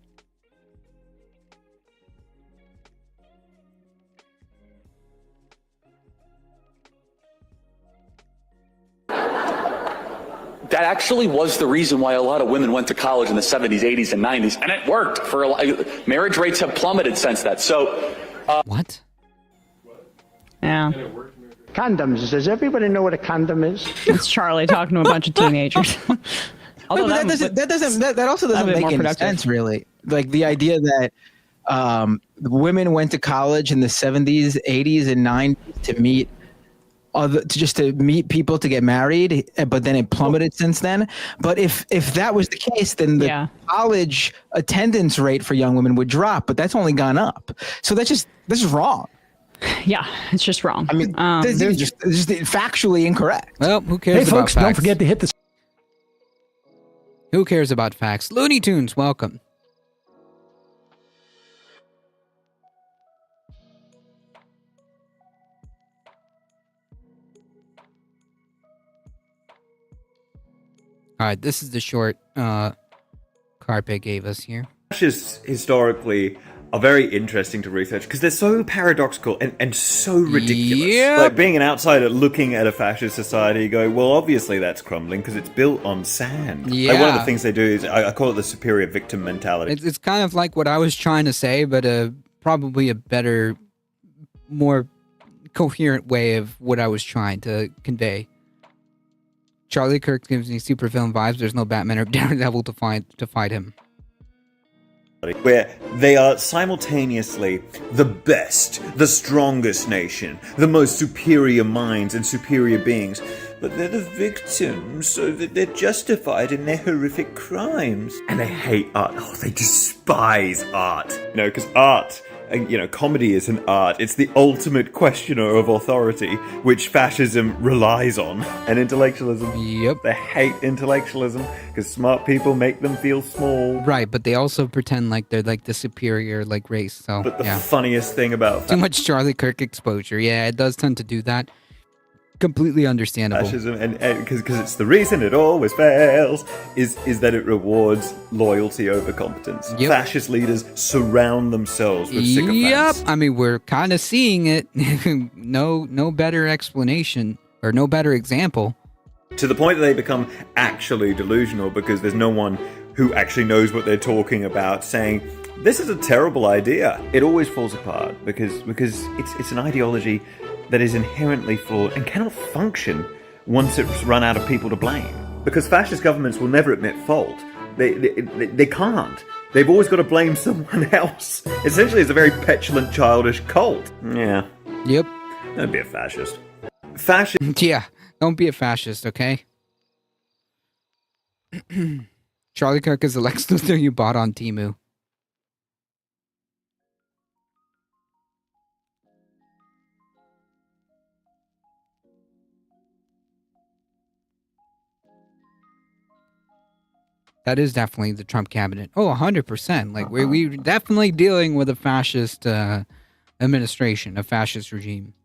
that actually was the reason why a lot of women went to college in the 70s, 80s, and 90s, and it worked for a lot. Marriage rates have plummeted since that. So, what? Yeah. Condoms. Does everybody know what a condom is? It's Charlie talking to a bunch of teenagers. Although that also doesn't make any sense, really. Like the idea that women went to college in the 70s, 80s, and 90s to meet people to get married, but then it plummeted since then. But if that was the case, then the college attendance rate for young women would drop. But that's only gone up. So this is wrong. Yeah, it's just wrong. I mean, this is just factually incorrect. Well, who cares about folks, facts? don't forget to hit the... Who cares about facts? Looney Tunes, welcome. All right, this is the short Carpe gave us here. Fascists historically are very interesting to research because they're so paradoxical and so ridiculous. Yep. Like being an outsider looking at a fascist society, you go, well, obviously that's crumbling because it's built on sand. Yeah. Like one of the things they do is, I call it the superior victim mentality. It's kind of like what I was trying to say, but probably a better, more coherent way of what I was trying to convey. Charlie Kirk gives me super villain vibes. There's no Batman or Daredevil to fight him. Where they are simultaneously the best, the strongest nation, the most superior minds and superior beings, but they're the victims, so that they're justified in their horrific crimes. And they hate art. Oh, they despise art. You know, because art, you know, comedy is an art. It's the ultimate questioner of authority, which fascism relies on. And intellectualism. Yep. They hate intellectualism because smart people make them feel small. Right, but they also pretend like they're like the superior like race. So, But the funniest thing about too much Charlie Kirk exposure. Yeah, it does tend to do that. Completely understandable. Fascism, and because it's the reason it always fails, is that it rewards loyalty over competence. Yep. Fascist leaders surround themselves with sycophants. Yep. I mean, we're kind of seeing it. No better explanation or no better example. To the point that they become actually delusional because there's no one who actually knows what they're talking about saying, this is a terrible idea. It always falls apart because it's an ideology that is inherently flawed and cannot function once it's run out of people to blame. Because fascist governments will never admit fault. They can't. They've always got to blame someone else. Essentially, it's a very petulant, childish cult. Yeah. Yep. Don't be a fascist. Fascist. Yeah, don't be a fascist, okay? Charlie Kirk is the Lex Luthor you bought on Temu. That is definitely the Trump cabinet. Oh, 100%. Like, we're definitely dealing with a fascist administration, a fascist regime.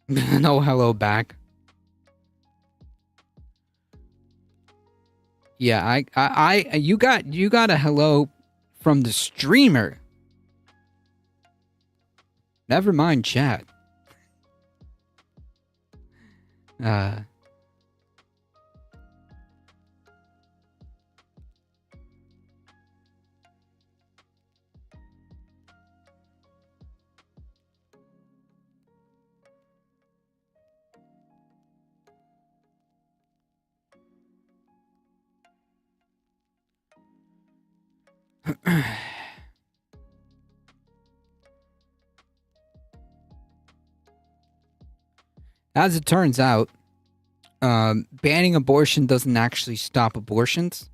No hello back. Yeah, you got a hello from the streamer. Never mind chat. As it turns out, banning abortion doesn't actually stop abortions.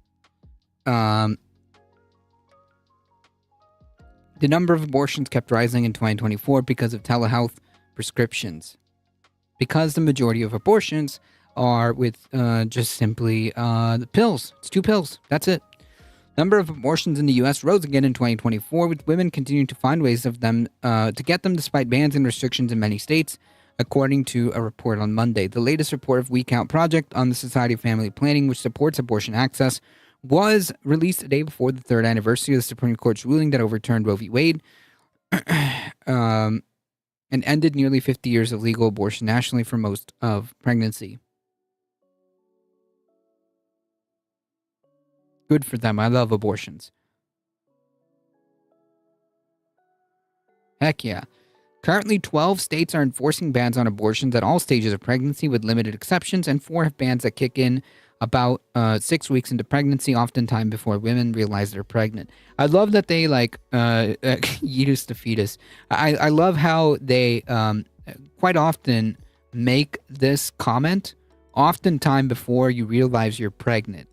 The number of abortions kept rising in 2024 because of telehealth prescriptions. Because the majority of abortions are with just simply the pills. It's 2 pills. That's it. Number of abortions in the U.S. rose again in 2024, with women continuing to find ways of them to get them despite bans and restrictions in many states, according to a report on Monday. The latest report of We Count Project on the Society of Family Planning, which supports abortion access, was released a day before the 3rd anniversary of the Supreme Court's ruling that overturned Roe v. Wade and ended nearly 50 years of legal abortion nationally for most of pregnancy. Good for them. I love abortions. Heck yeah. Currently, 12 states are enforcing bans on abortions at all stages of pregnancy with limited exceptions, and 4 have bans that kick in about 6 weeks into pregnancy, oftentimes before women realize they're pregnant. I love that they, fetus to fetus. I love how they quite often make this comment oftentimes before you realize you're pregnant.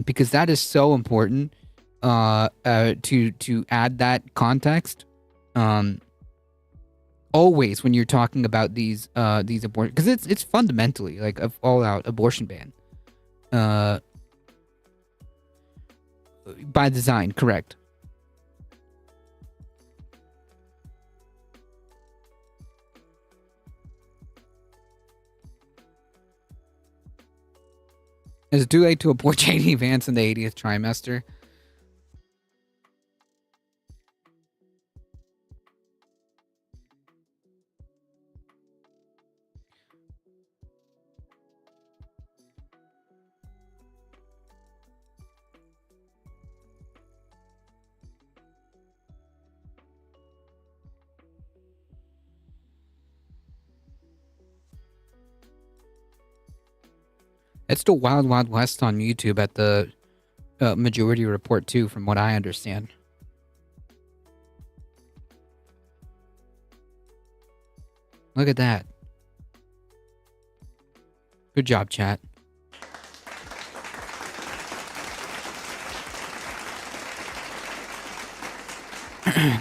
Because that is so important to add that context. Always when you're talking about these abortion, because it's fundamentally like a all-out abortion ban. By design, correct. Is it too late to abort J.D. Vance in the 80th trimester? It's the Wild Wild West on YouTube at the Majority Report too, from what I understand. Look at that. Good job, chat.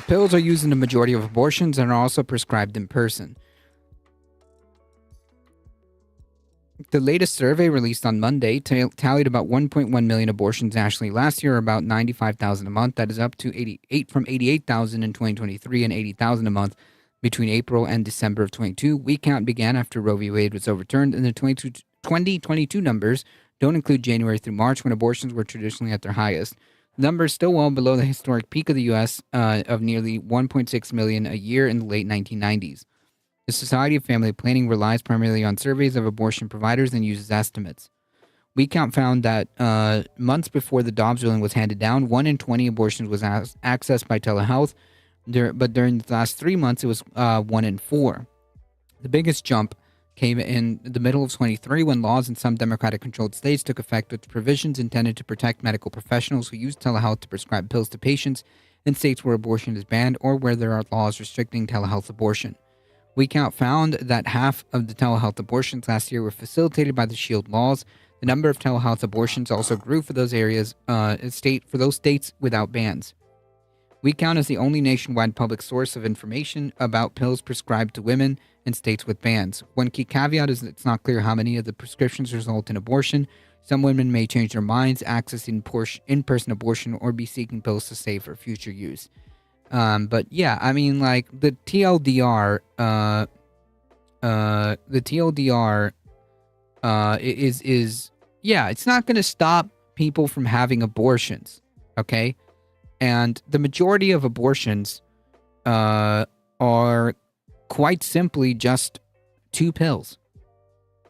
Pills are used in the majority of abortions and are also prescribed in person. The latest survey released on Monday tallied about 1.1 million abortions nationally last year, or about 95,000 a month. That is up to 88,000 in 2023 and 80,000 a month between April and December of 22. We count began after Roe v. Wade was overturned, and the 2022 numbers don't include January through March, when abortions were traditionally at their highest. The number is still well below the historic peak of the U.S. Of nearly 1.6 million a year in the late 1990s. The Society of Family Planning relies primarily on surveys of abortion providers and uses estimates. WeCount found that months before the Dobbs ruling was handed down, 1 in 20 abortions was accessed by telehealth, but during the last 3 months, it was 1 in 4. The biggest jump came in the middle of 23 when laws in some Democratic-controlled states took effect with provisions intended to protect medical professionals who use telehealth to prescribe pills to patients in states where abortion is banned or where there are laws restricting telehealth abortion. WeCount found that half of the telehealth abortions last year were facilitated by the SHIELD laws. The number of telehealth abortions also grew for those areas, for those states without bans. WeCount is the only nationwide public source of information about pills prescribed to women in states with bans. One key caveat is that it's not clear how many of the prescriptions result in abortion. Some women may change their minds, accessing in-person abortion, or be seeking pills to save for future use. But yeah, I mean, like, the TLDR, yeah, it's not going to stop people from having abortions, okay? And the majority of abortions are quite simply just 2 pills.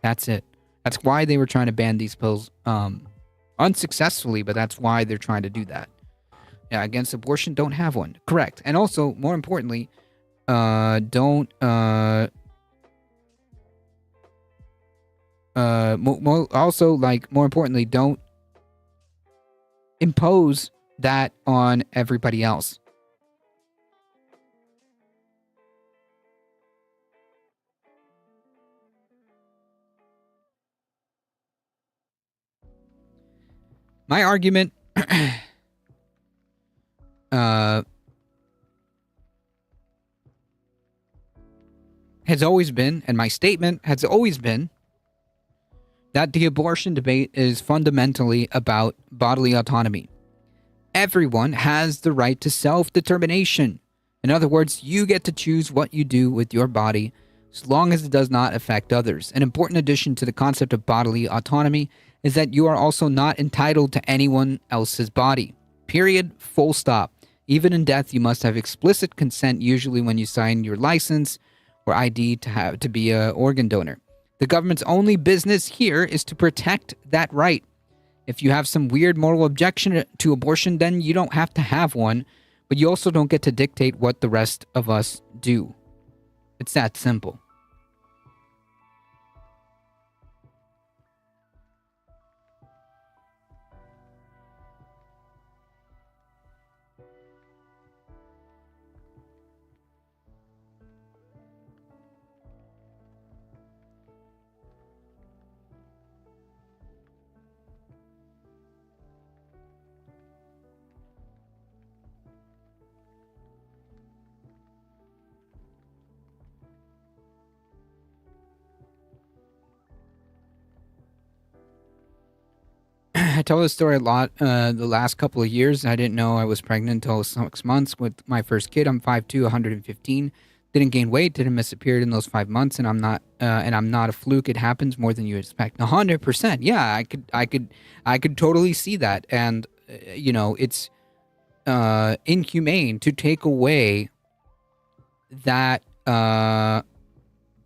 That's it. That's why they were trying to ban these pills unsuccessfully, but that's why they're trying to do that. Yeah, against abortion, don't have one. Correct. And also, more importantly, don't more importantly, don't impose that on everybody else. My argument has always been, and my statement has always been, that the abortion debate is fundamentally about bodily autonomy. Everyone has the right to self-determination. In other words, you get to choose what you do with your body as long as it does not affect others. An important addition to the concept of bodily autonomy is that you are also not entitled to anyone else's body. Period. Full stop. Even in death, you must have explicit consent, usually when you sign your license or ID to be an organ donor. The government's only business here is to protect that right. If you have some weird moral objection to abortion, then you don't have to have one, but you also don't get to dictate what the rest of us do. It's that simple. I tell this story a lot the last couple of years. I didn't know I was pregnant until 6 months with my first kid. I'm 5'2", 115. Didn't gain weight, didn't miss a period in those 5 months, and I'm not a fluke. It happens more than you expect. 100%. Yeah, I could totally see that. And it's inhumane to take away that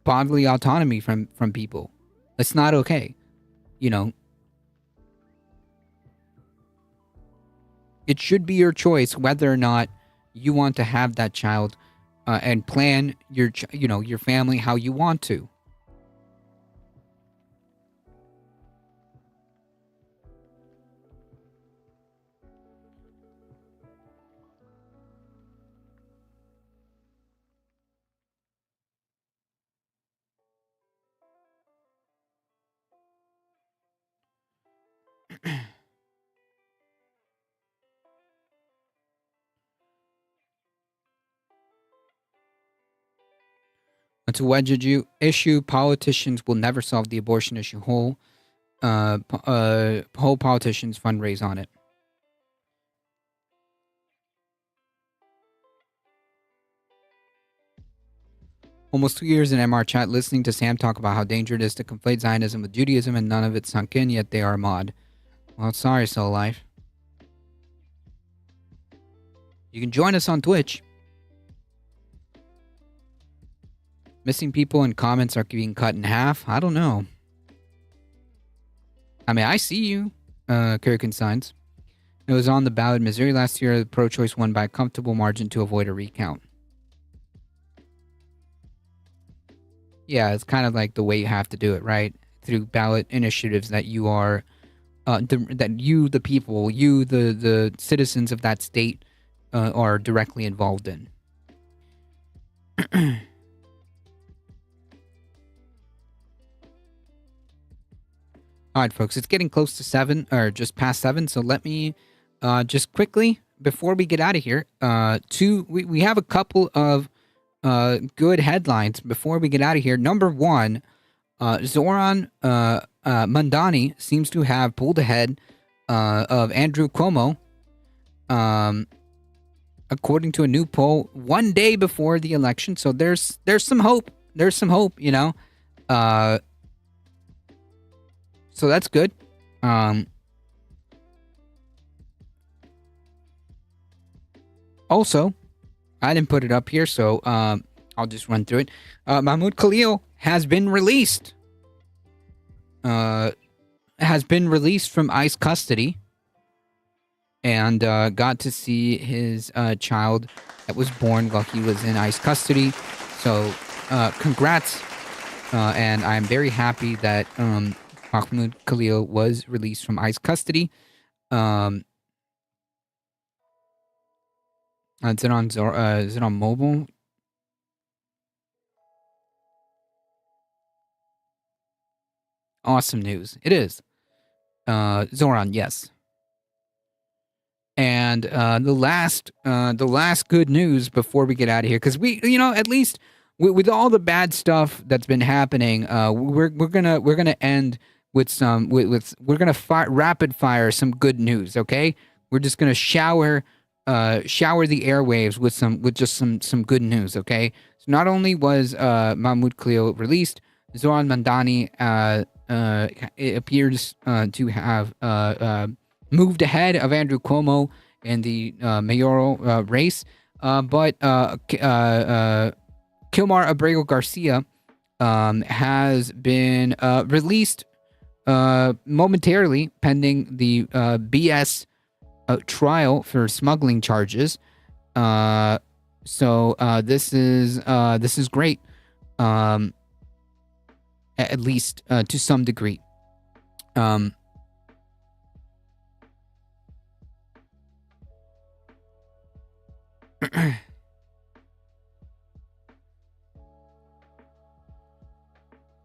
bodily autonomy from people. That's not okay. It should be your choice whether or not you want to have that child and plan your family how you want to. It's a wedge issue. Politicians will never solve the abortion issue whole. Whole politicians fundraise on it. Almost 2 years in MR chat listening to Sam talk about how dangerous it is to conflate Zionism with Judaism, and none of it sunk in, yet they are mod. Well, sorry, Soul Life. You can join us on Twitch. Missing people and comments are being cut in half. I don't know. I mean, I see you, Kirkin Signs. It was on the ballot in Missouri last year. The pro-choice won by a comfortable margin to avoid a recount. Yeah, it's kind of like the way you have to do it, right? Through ballot initiatives that you are, the people, the citizens of that state are directly involved in. All right, folks, it's getting close to 7, or just past 7, so let me just quickly, before we get out of here, we have a couple of good headlines before we get out of here. Number 1, Zoran Mandani seems to have pulled ahead of Andrew Cuomo, according to a new poll, 1 day before the election. So there's some hope. There's some hope, you know. So that's good. Also, I didn't put it up here, so I'll just run through it. Mahmoud Khalil has been released. Has been released from ICE custody, and got to see his child that was born while he was in ICE custody. So, congrats, and I'm very happy that Mahmoud Khalil was released from ICE custody. Is it on mobile? Awesome news. It is. Zoran, yes. And the last good news before we get out of here, because we, you know, at least with all the bad stuff that's been happening, we're gonna end with some we're gonna rapid fire some good news. Okay, we're just gonna shower the airwaves with just some good news. Okay, so not only was Mahmoud Khalil released, Zoran Mandani it appears to have moved ahead of Andrew Cuomo in the mayoral race, but Kilmar Abrego Garcia has been released momentarily pending the BS trial for smuggling charges. So this is great, at least to some degree.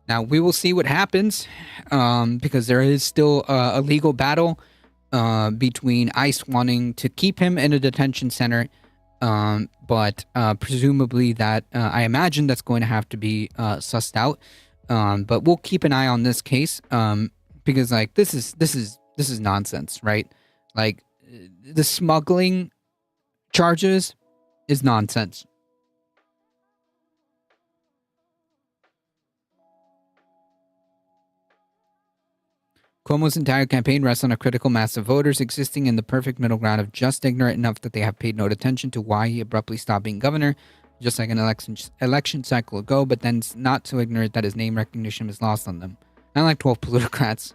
Now, we will see what happens, because there is still a legal battle between ICE wanting to keep him in a detention center, but presumably that, I imagine that's going to have to be sussed out. But we'll keep an eye on this case, because like this is nonsense, right? Like the smuggling charges is nonsense. Cuomo's entire campaign rests on a critical mass of voters existing in the perfect middle ground of just ignorant enough that they have paid no attention to why he abruptly stopped being governor, just like an election cycle ago, but then not so ignorant that his name recognition was lost on them. Not like 12 plutocrats.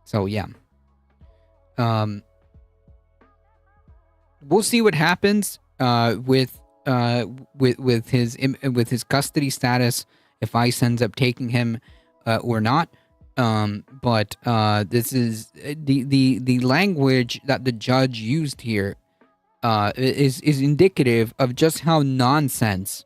So yeah. We'll see what happens with his custody status, if ICE ends up taking him or not. But this is the language that the judge used here is indicative of just how nonsense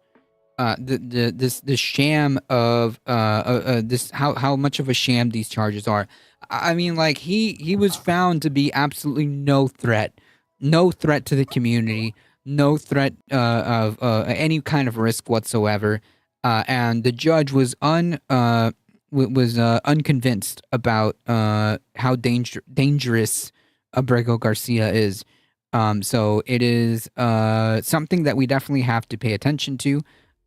this sham of this how much of a sham these charges are. I mean, like he was found to be absolutely no threat to the community. No threat of any kind of risk whatsoever, and the judge was unconvinced about how dangerous Abrego Garcia is. So it is something that we definitely have to pay attention to.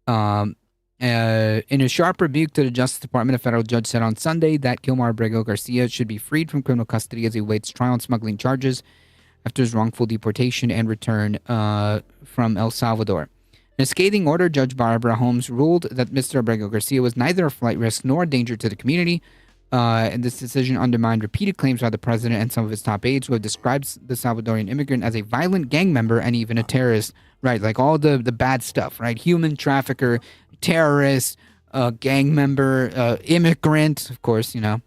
In a sharp rebuke to the Justice Department, a federal judge said on Sunday that Kilmar Abrego Garcia should be freed from criminal custody as he awaits trial on smuggling charges. after his wrongful deportation and return from El Salvador. In a scathing order, Judge Barbara Holmes ruled that Mr. Abrego Garcia was neither a flight risk nor a danger to the community, and this decision undermined repeated claims by the president and some of his top aides, who have described the Salvadorian immigrant as a violent gang member and even a terrorist, right? Like all the bad stuff, right? Human trafficker, terrorist, gang member, immigrant, of course, you know.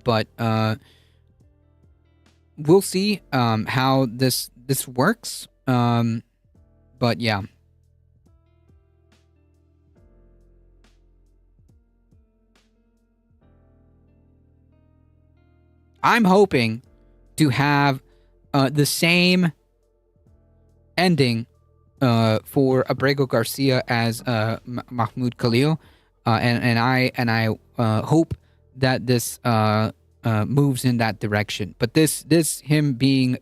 But we'll see how this works. But yeah. I'm hoping to have the same ending for Abrego Garcia as Mahmoud Khalil, and I hope that this moves in that direction. But this him being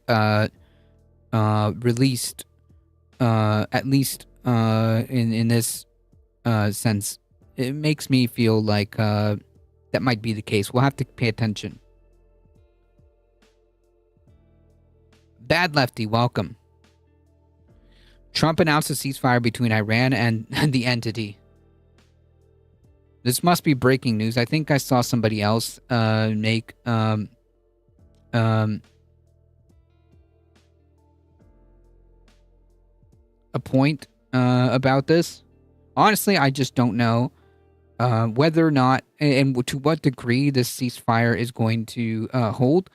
released, at least in this sense, it makes me feel like that might be the case. We'll have to pay attention. Bad Lefty, welcome. Trump announced a ceasefire between Iran and the entity. This must be breaking news. I think I saw somebody else make a point about this. Honestly, I just don't know whether or not and to what degree this ceasefire is going to hold.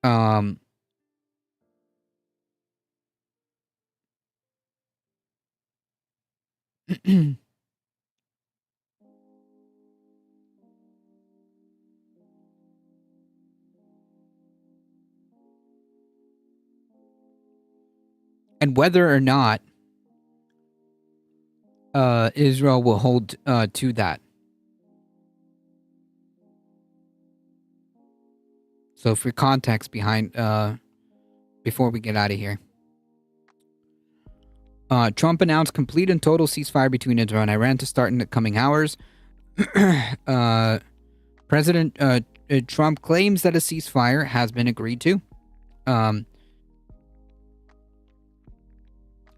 And whether or not Israel will hold to that. So for context behind, before we get out of here. Trump announced complete and total ceasefire between Israel and Iran to start in the coming hours. President Trump claims that a ceasefire has been agreed to.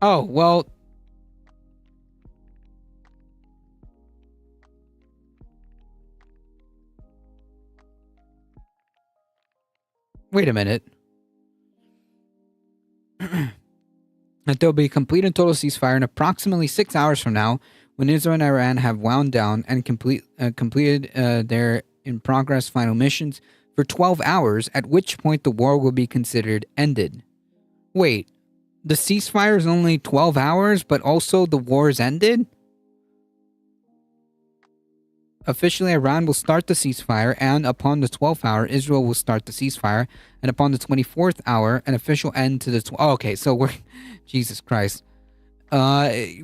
Oh, well. Wait a minute. That there'll be a complete and total ceasefire in approximately 6 hours from now, when Israel and Iran have wound down and completed their in-progress final missions for 12 hours, at which point the war will be considered ended. Wait, the ceasefire is only 12 hours, but also the war is ended? Officially, Iran will start the ceasefire, and upon the 12th hour, Israel will start the ceasefire, and upon the 24th hour, an official end to the... okay, so we're... Jesus Christ. An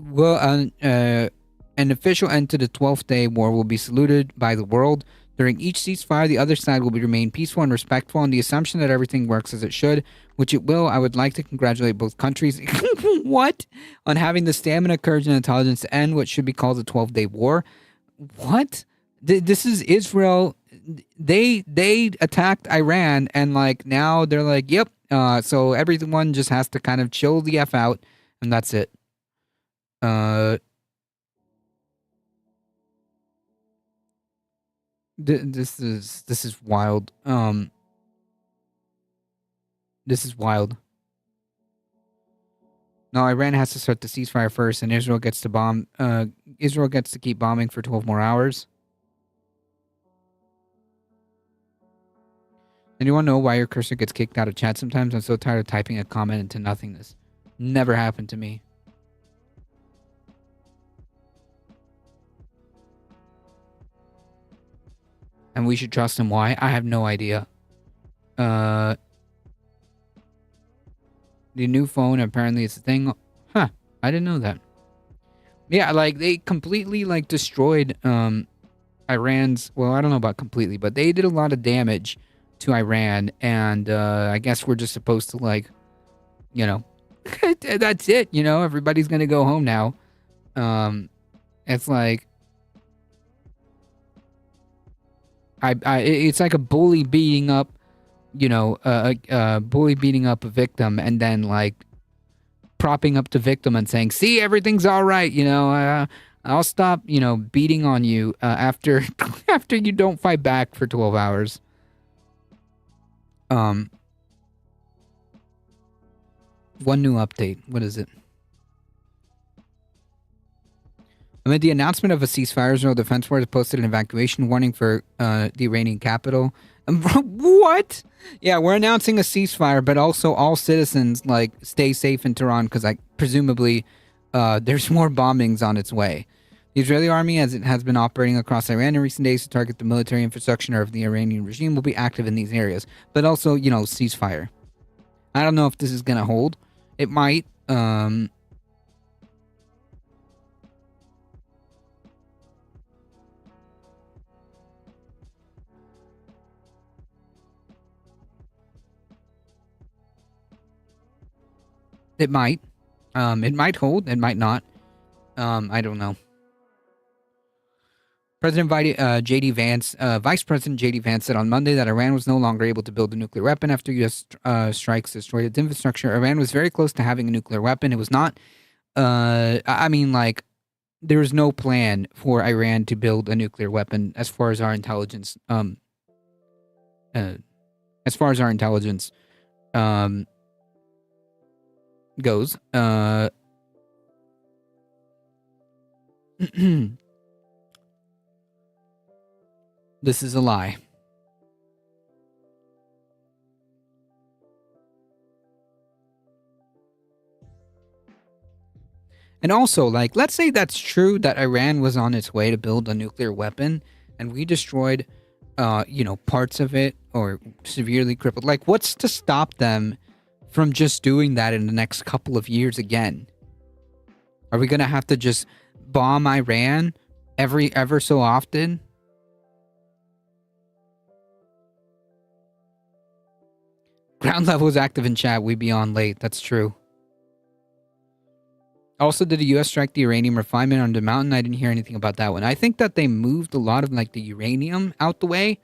official end to the 12th day war will be saluted by the world. During each ceasefire, the other side will remain peaceful and respectful, on the assumption that everything works as it should, which it will. I would like to congratulate both countries what? On having the stamina, courage, and intelligence to end what should be called the 12-day war. What? This is Israel. They attacked Iran, and like now they're like, yep. So everyone just has to kind of chill the F out, and that's it. This is wild. This is wild. No, Iran has to start the ceasefire first, and Israel gets to bomb. Israel gets to keep bombing for 12 more hours. Anyone know why your cursor gets kicked out of chat sometimes? I'm so tired of typing a comment into nothingness. Never happened to me. And we should trust him. Why? I have no idea. The new phone apparently is a thing. Huh. I didn't know that. Yeah, like they completely like destroyed Iran's, well, I don't know about completely, but they did a lot of damage to Iran, and I guess we're just supposed to like, you know, that's it, you know, everybody's gonna go home now. It's like it's like a bully beating up a bully beating up a victim and then like propping up the victim and saying, "See, everything's all right. I'll stop, beating on you after after you don't fight back for 12 hours." One new update. What is it? Amid the announcement of a ceasefire, Israel Defense Force posted an evacuation warning for the Iranian capital. What? Yeah, we're announcing a ceasefire, but also all citizens stay safe in Tehran because presumably there's more bombings on its way. The Israeli army, as it has been operating across Iran in recent days to target the military infrastructure of the Iranian regime, will be active in these areas. But also, ceasefire. I don't know if this is going to hold. It might. It might. It might hold. It might not. I don't know. J.D. Vance, Vice President J.D. Vance said on Monday that Iran was no longer able to build a nuclear weapon after U.S. Strikes destroyed its infrastructure. Iran was very close to having a nuclear weapon. It was not. There was no plan for Iran to build a nuclear weapon as far as our intelligence. Goes. This is a lie. And also, let's say that's true, that Iran was on its way to build a nuclear weapon and we destroyed, parts of it or severely crippled. What's to stop them from just doing that in the next couple of years again? Are we going to have to just bomb Iran ever so often? Ground level is active in chat. We be on late. That's true. Also, did the U.S. strike the uranium refinement on the mountain? I didn't hear anything about that one. I think that they moved a lot of the uranium out the way.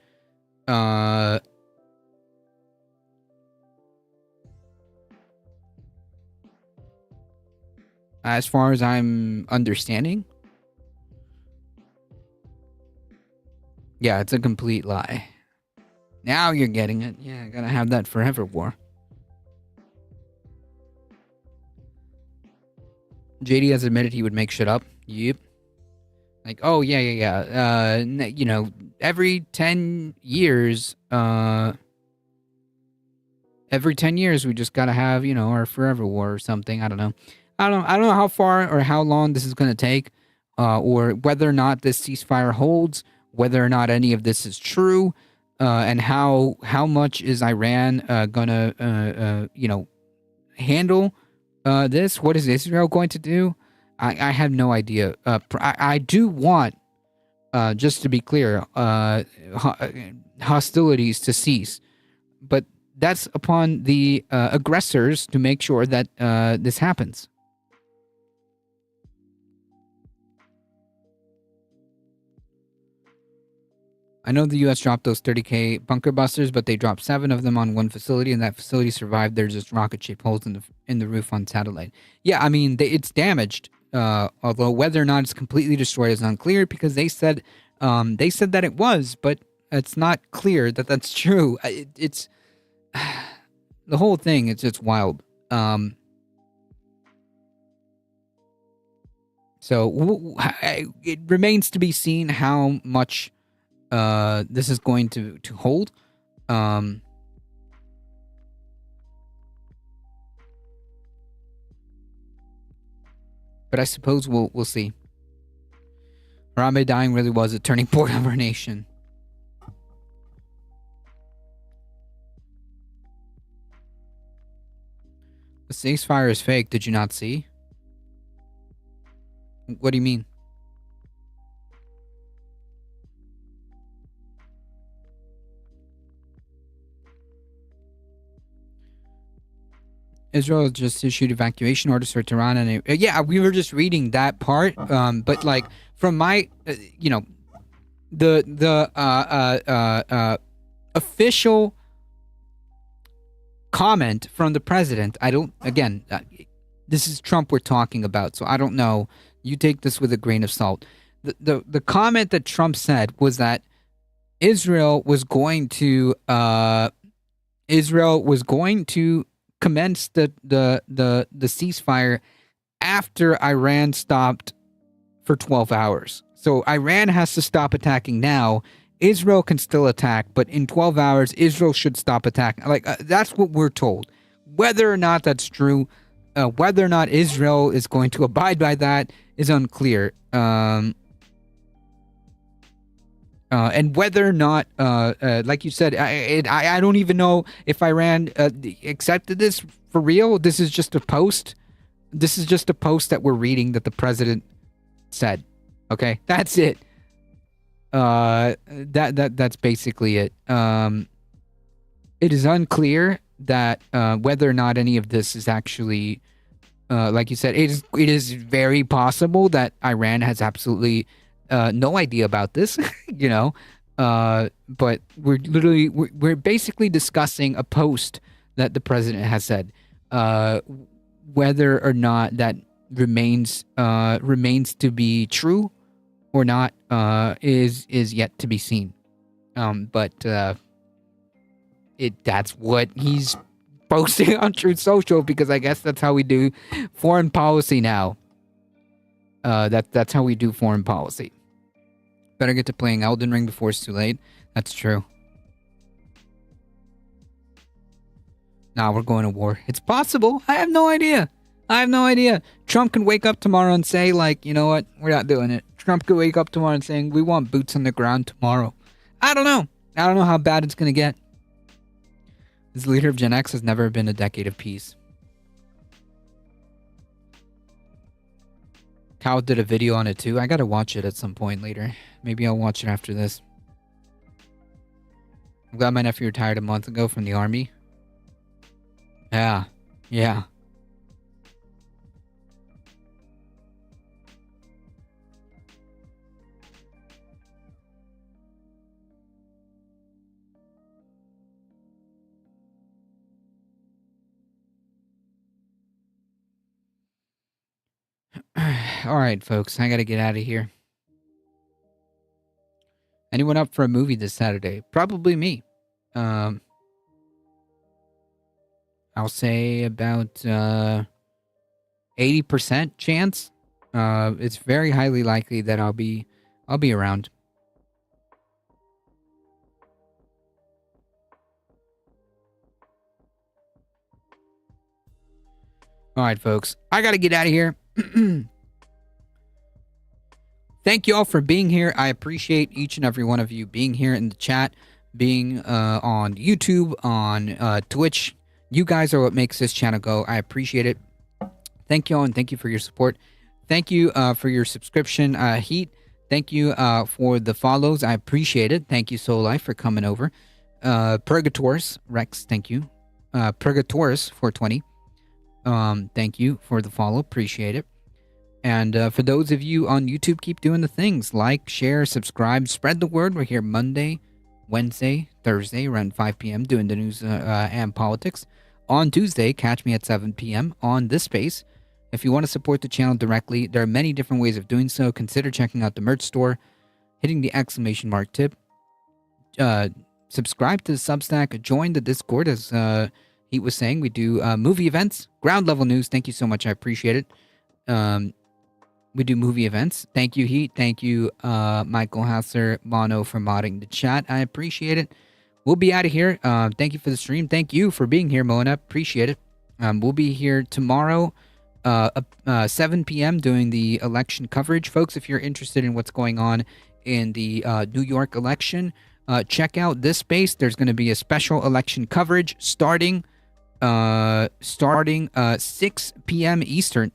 As far as I'm understanding. Yeah, it's a complete lie. Now you're getting it. Yeah, gotta have that forever war. JD has admitted he would make shit up. Yep. Oh, yeah. Every 10 years, we just gotta have, our forever war or something. I don't know. I don't know how far or how long this is gonna take, or whether or not this ceasefire holds, whether or not any of this is true. And how much is Iran gonna handle this? What is Israel going to do? I have no idea. I do want, just to be clear, hostilities to cease, but that's upon the aggressors to make sure that this happens. I know the U.S. dropped those 30K bunker busters, but they dropped 7 of them on one facility, and that facility survived. There's just rocket-shaped holes in the roof on satellite. Yeah, it's damaged. Although whether or not it's completely destroyed is unclear, because they said that it was, but it's not clear that that's true. It's the whole thing. It's just wild. So it remains to be seen how much this is going to hold. But I suppose we'll see. Harambe dying really was a turning point of our nation. The ceasefire is fake. Did you not see? What do you mean? Israel just issued evacuation orders for Tehran, and we were just reading that part. But from my, the official comment from the president. I don't. Again, this is Trump we're talking about, so I don't know. You take this with a grain of salt. The comment that Trump said was that Israel was going to commence the ceasefire after Iran stopped for 12 hours. So Iran has to stop attacking now. Israel can still attack, but in 12 hours, Israel should stop attacking. Like, that's what we're told. Whether or not that's true, whether or not Israel is going to abide by that is unclear. And whether or not, like you said, I don't even know if Iran accepted this for real. This is just a post. This is just a post that we're reading that the president said. Okay, that's it. That's basically it. It is unclear that whether or not any of this is actually, like you said, it is very possible that Iran has absolutely no idea about this, you know. But we're basically discussing a post that the president has said. Whether or not that remains to be true or not is yet to be seen. But that's what he's posting on Truth Social, because I guess that's how we do foreign policy now. That's how we do foreign policy. Better get to playing Elden Ring before it's too late. That's true. Now we're going to war. It's possible. I have no idea. Trump can wake up tomorrow and say, like, you know what? We're not doing it. Trump could wake up tomorrow and saying, we want boots on the ground tomorrow. I don't know. I don't know how bad it's going to get. As leader of Gen X has never been a decade of peace. Cal did a video on it too. I got to watch it at some point later. Maybe I'll watch it after this. I'm glad my nephew retired a month ago from the army. Yeah. All right, folks, I gotta get out of here. Anyone up for a movie this Saturday? Probably me. I'll say about 80% chance. It's very highly likely that I'll be around. All right, folks, I gotta get out of here. Thank you all for being here. I appreciate each and every one of you being here in the chat, being on YouTube, on Twitch. You guys are what makes this channel go. I appreciate it. Thank you all, and thank you for your support. Thank you for your subscription, Heat. Thank you for the follows. I appreciate it. Thank you, Soul Life, for coming over. Purgatorus, Rex, thank you. Purgatorus 420. Thank you for the follow. Appreciate it. And for those of you on YouTube, keep doing the things. Like, share, subscribe, spread the word. We're here Monday, Wednesday, Thursday, around 5 p.m. doing the news and politics. On Tuesday, catch me at 7 p.m. on this space. If you want to support the channel directly, there are many different ways of doing so. Consider checking out the merch store, hitting the exclamation mark tip, subscribe to the Substack, join the Discord, as he was saying. We do movie events, ground level news. Thank you so much. I appreciate it. We do movie events. Thank you, Heat. Thank you, Michael Hasser, Mono, for modding the chat. I appreciate it. We'll be out of here. Thank you for the stream. Thank you for being here, Mona. Appreciate it. We'll be here tomorrow, 7 p.m. doing the election coverage. Folks, if you're interested in what's going on in the New York election, check out this space. There's going to be a special election coverage starting 6 p.m. Eastern.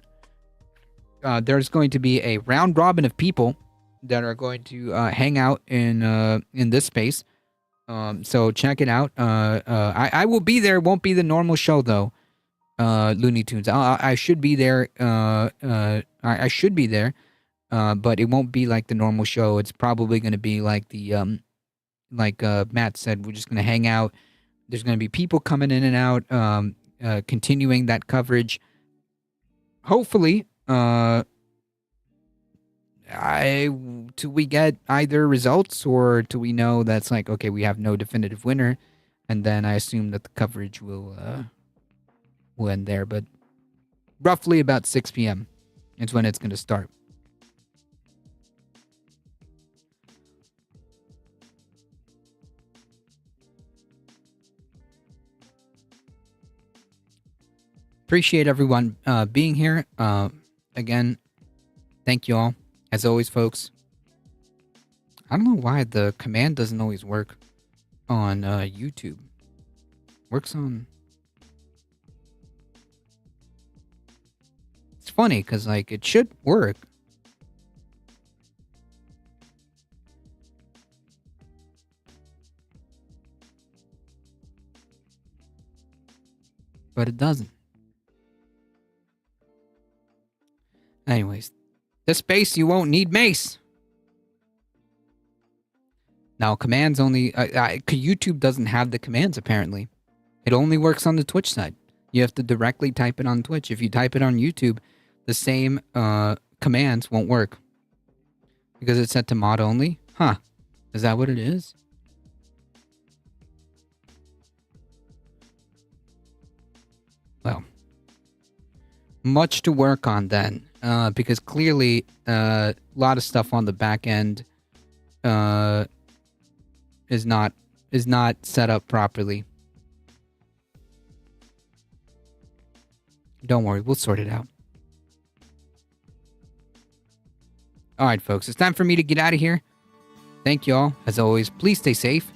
There's going to be a round robin of people that are going to hang out in this space. So check it out. I will be there. Won't be the normal show though. Looney Tunes. I should be there. I should be there. But it won't be like the normal show. It's probably going to be like the like Matt said. We're just going to hang out, There's going to be people coming in and out, continuing that coverage. Hopefully, till we get either results or till we know that's like, okay, we have no definitive winner, and then I assume that the coverage will end there. But roughly about 6 p.m. is when it's going to start. Appreciate everyone being here. Again, thank you all. As always, folks. I don't know why the command doesn't always work on YouTube. Works on... It's funny, because, like, it should work. But it doesn't. Anyways, this space you won't need mace. Now, commands only... YouTube doesn't have the commands, apparently. It only works on the Twitch side. You have to directly type it on Twitch. If you type it on YouTube, the same commands won't work. Because it's set to mod only? Huh. Is that what it is? Well. Much to work on then. Because clearly a lot of stuff on the back end is not set up properly. Don't worry, we'll sort it out. Alright, folks, it's time for me to get out of here. Thank you all. As always, please stay safe.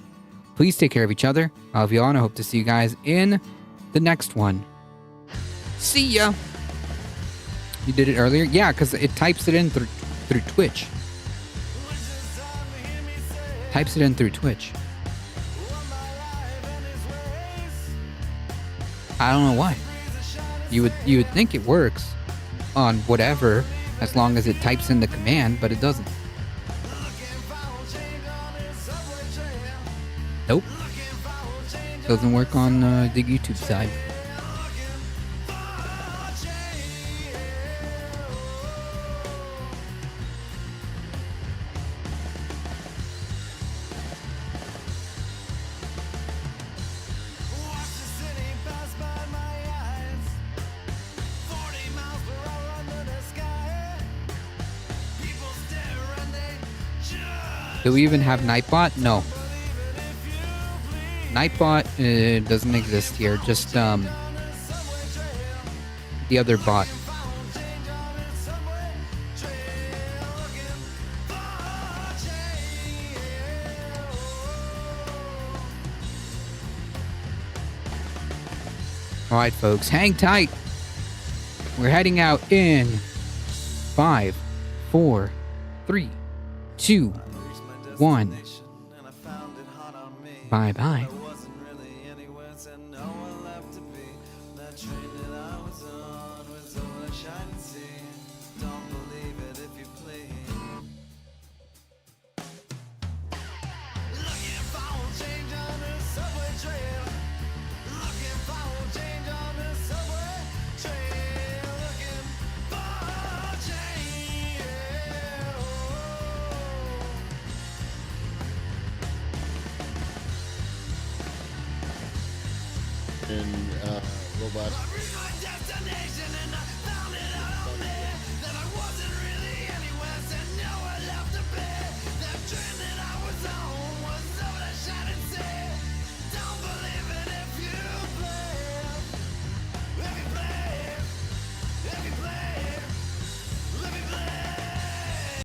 Please take care of each other. I love you all, and I hope to see you guys in the next one. See ya! You did it earlier? Yeah, because it types it in through Twitch. Types it in through Twitch. I don't know why. You would think it works on whatever, as long as it types in the command, but it doesn't. Nope. Doesn't work on the YouTube side. Do we even have Nightbot? No. Nightbot doesn't exist here. Just the other bot. Alright, folks. Hang tight. We're heading out in 5, 4, 3, 2, 1. Bye-bye. Robot.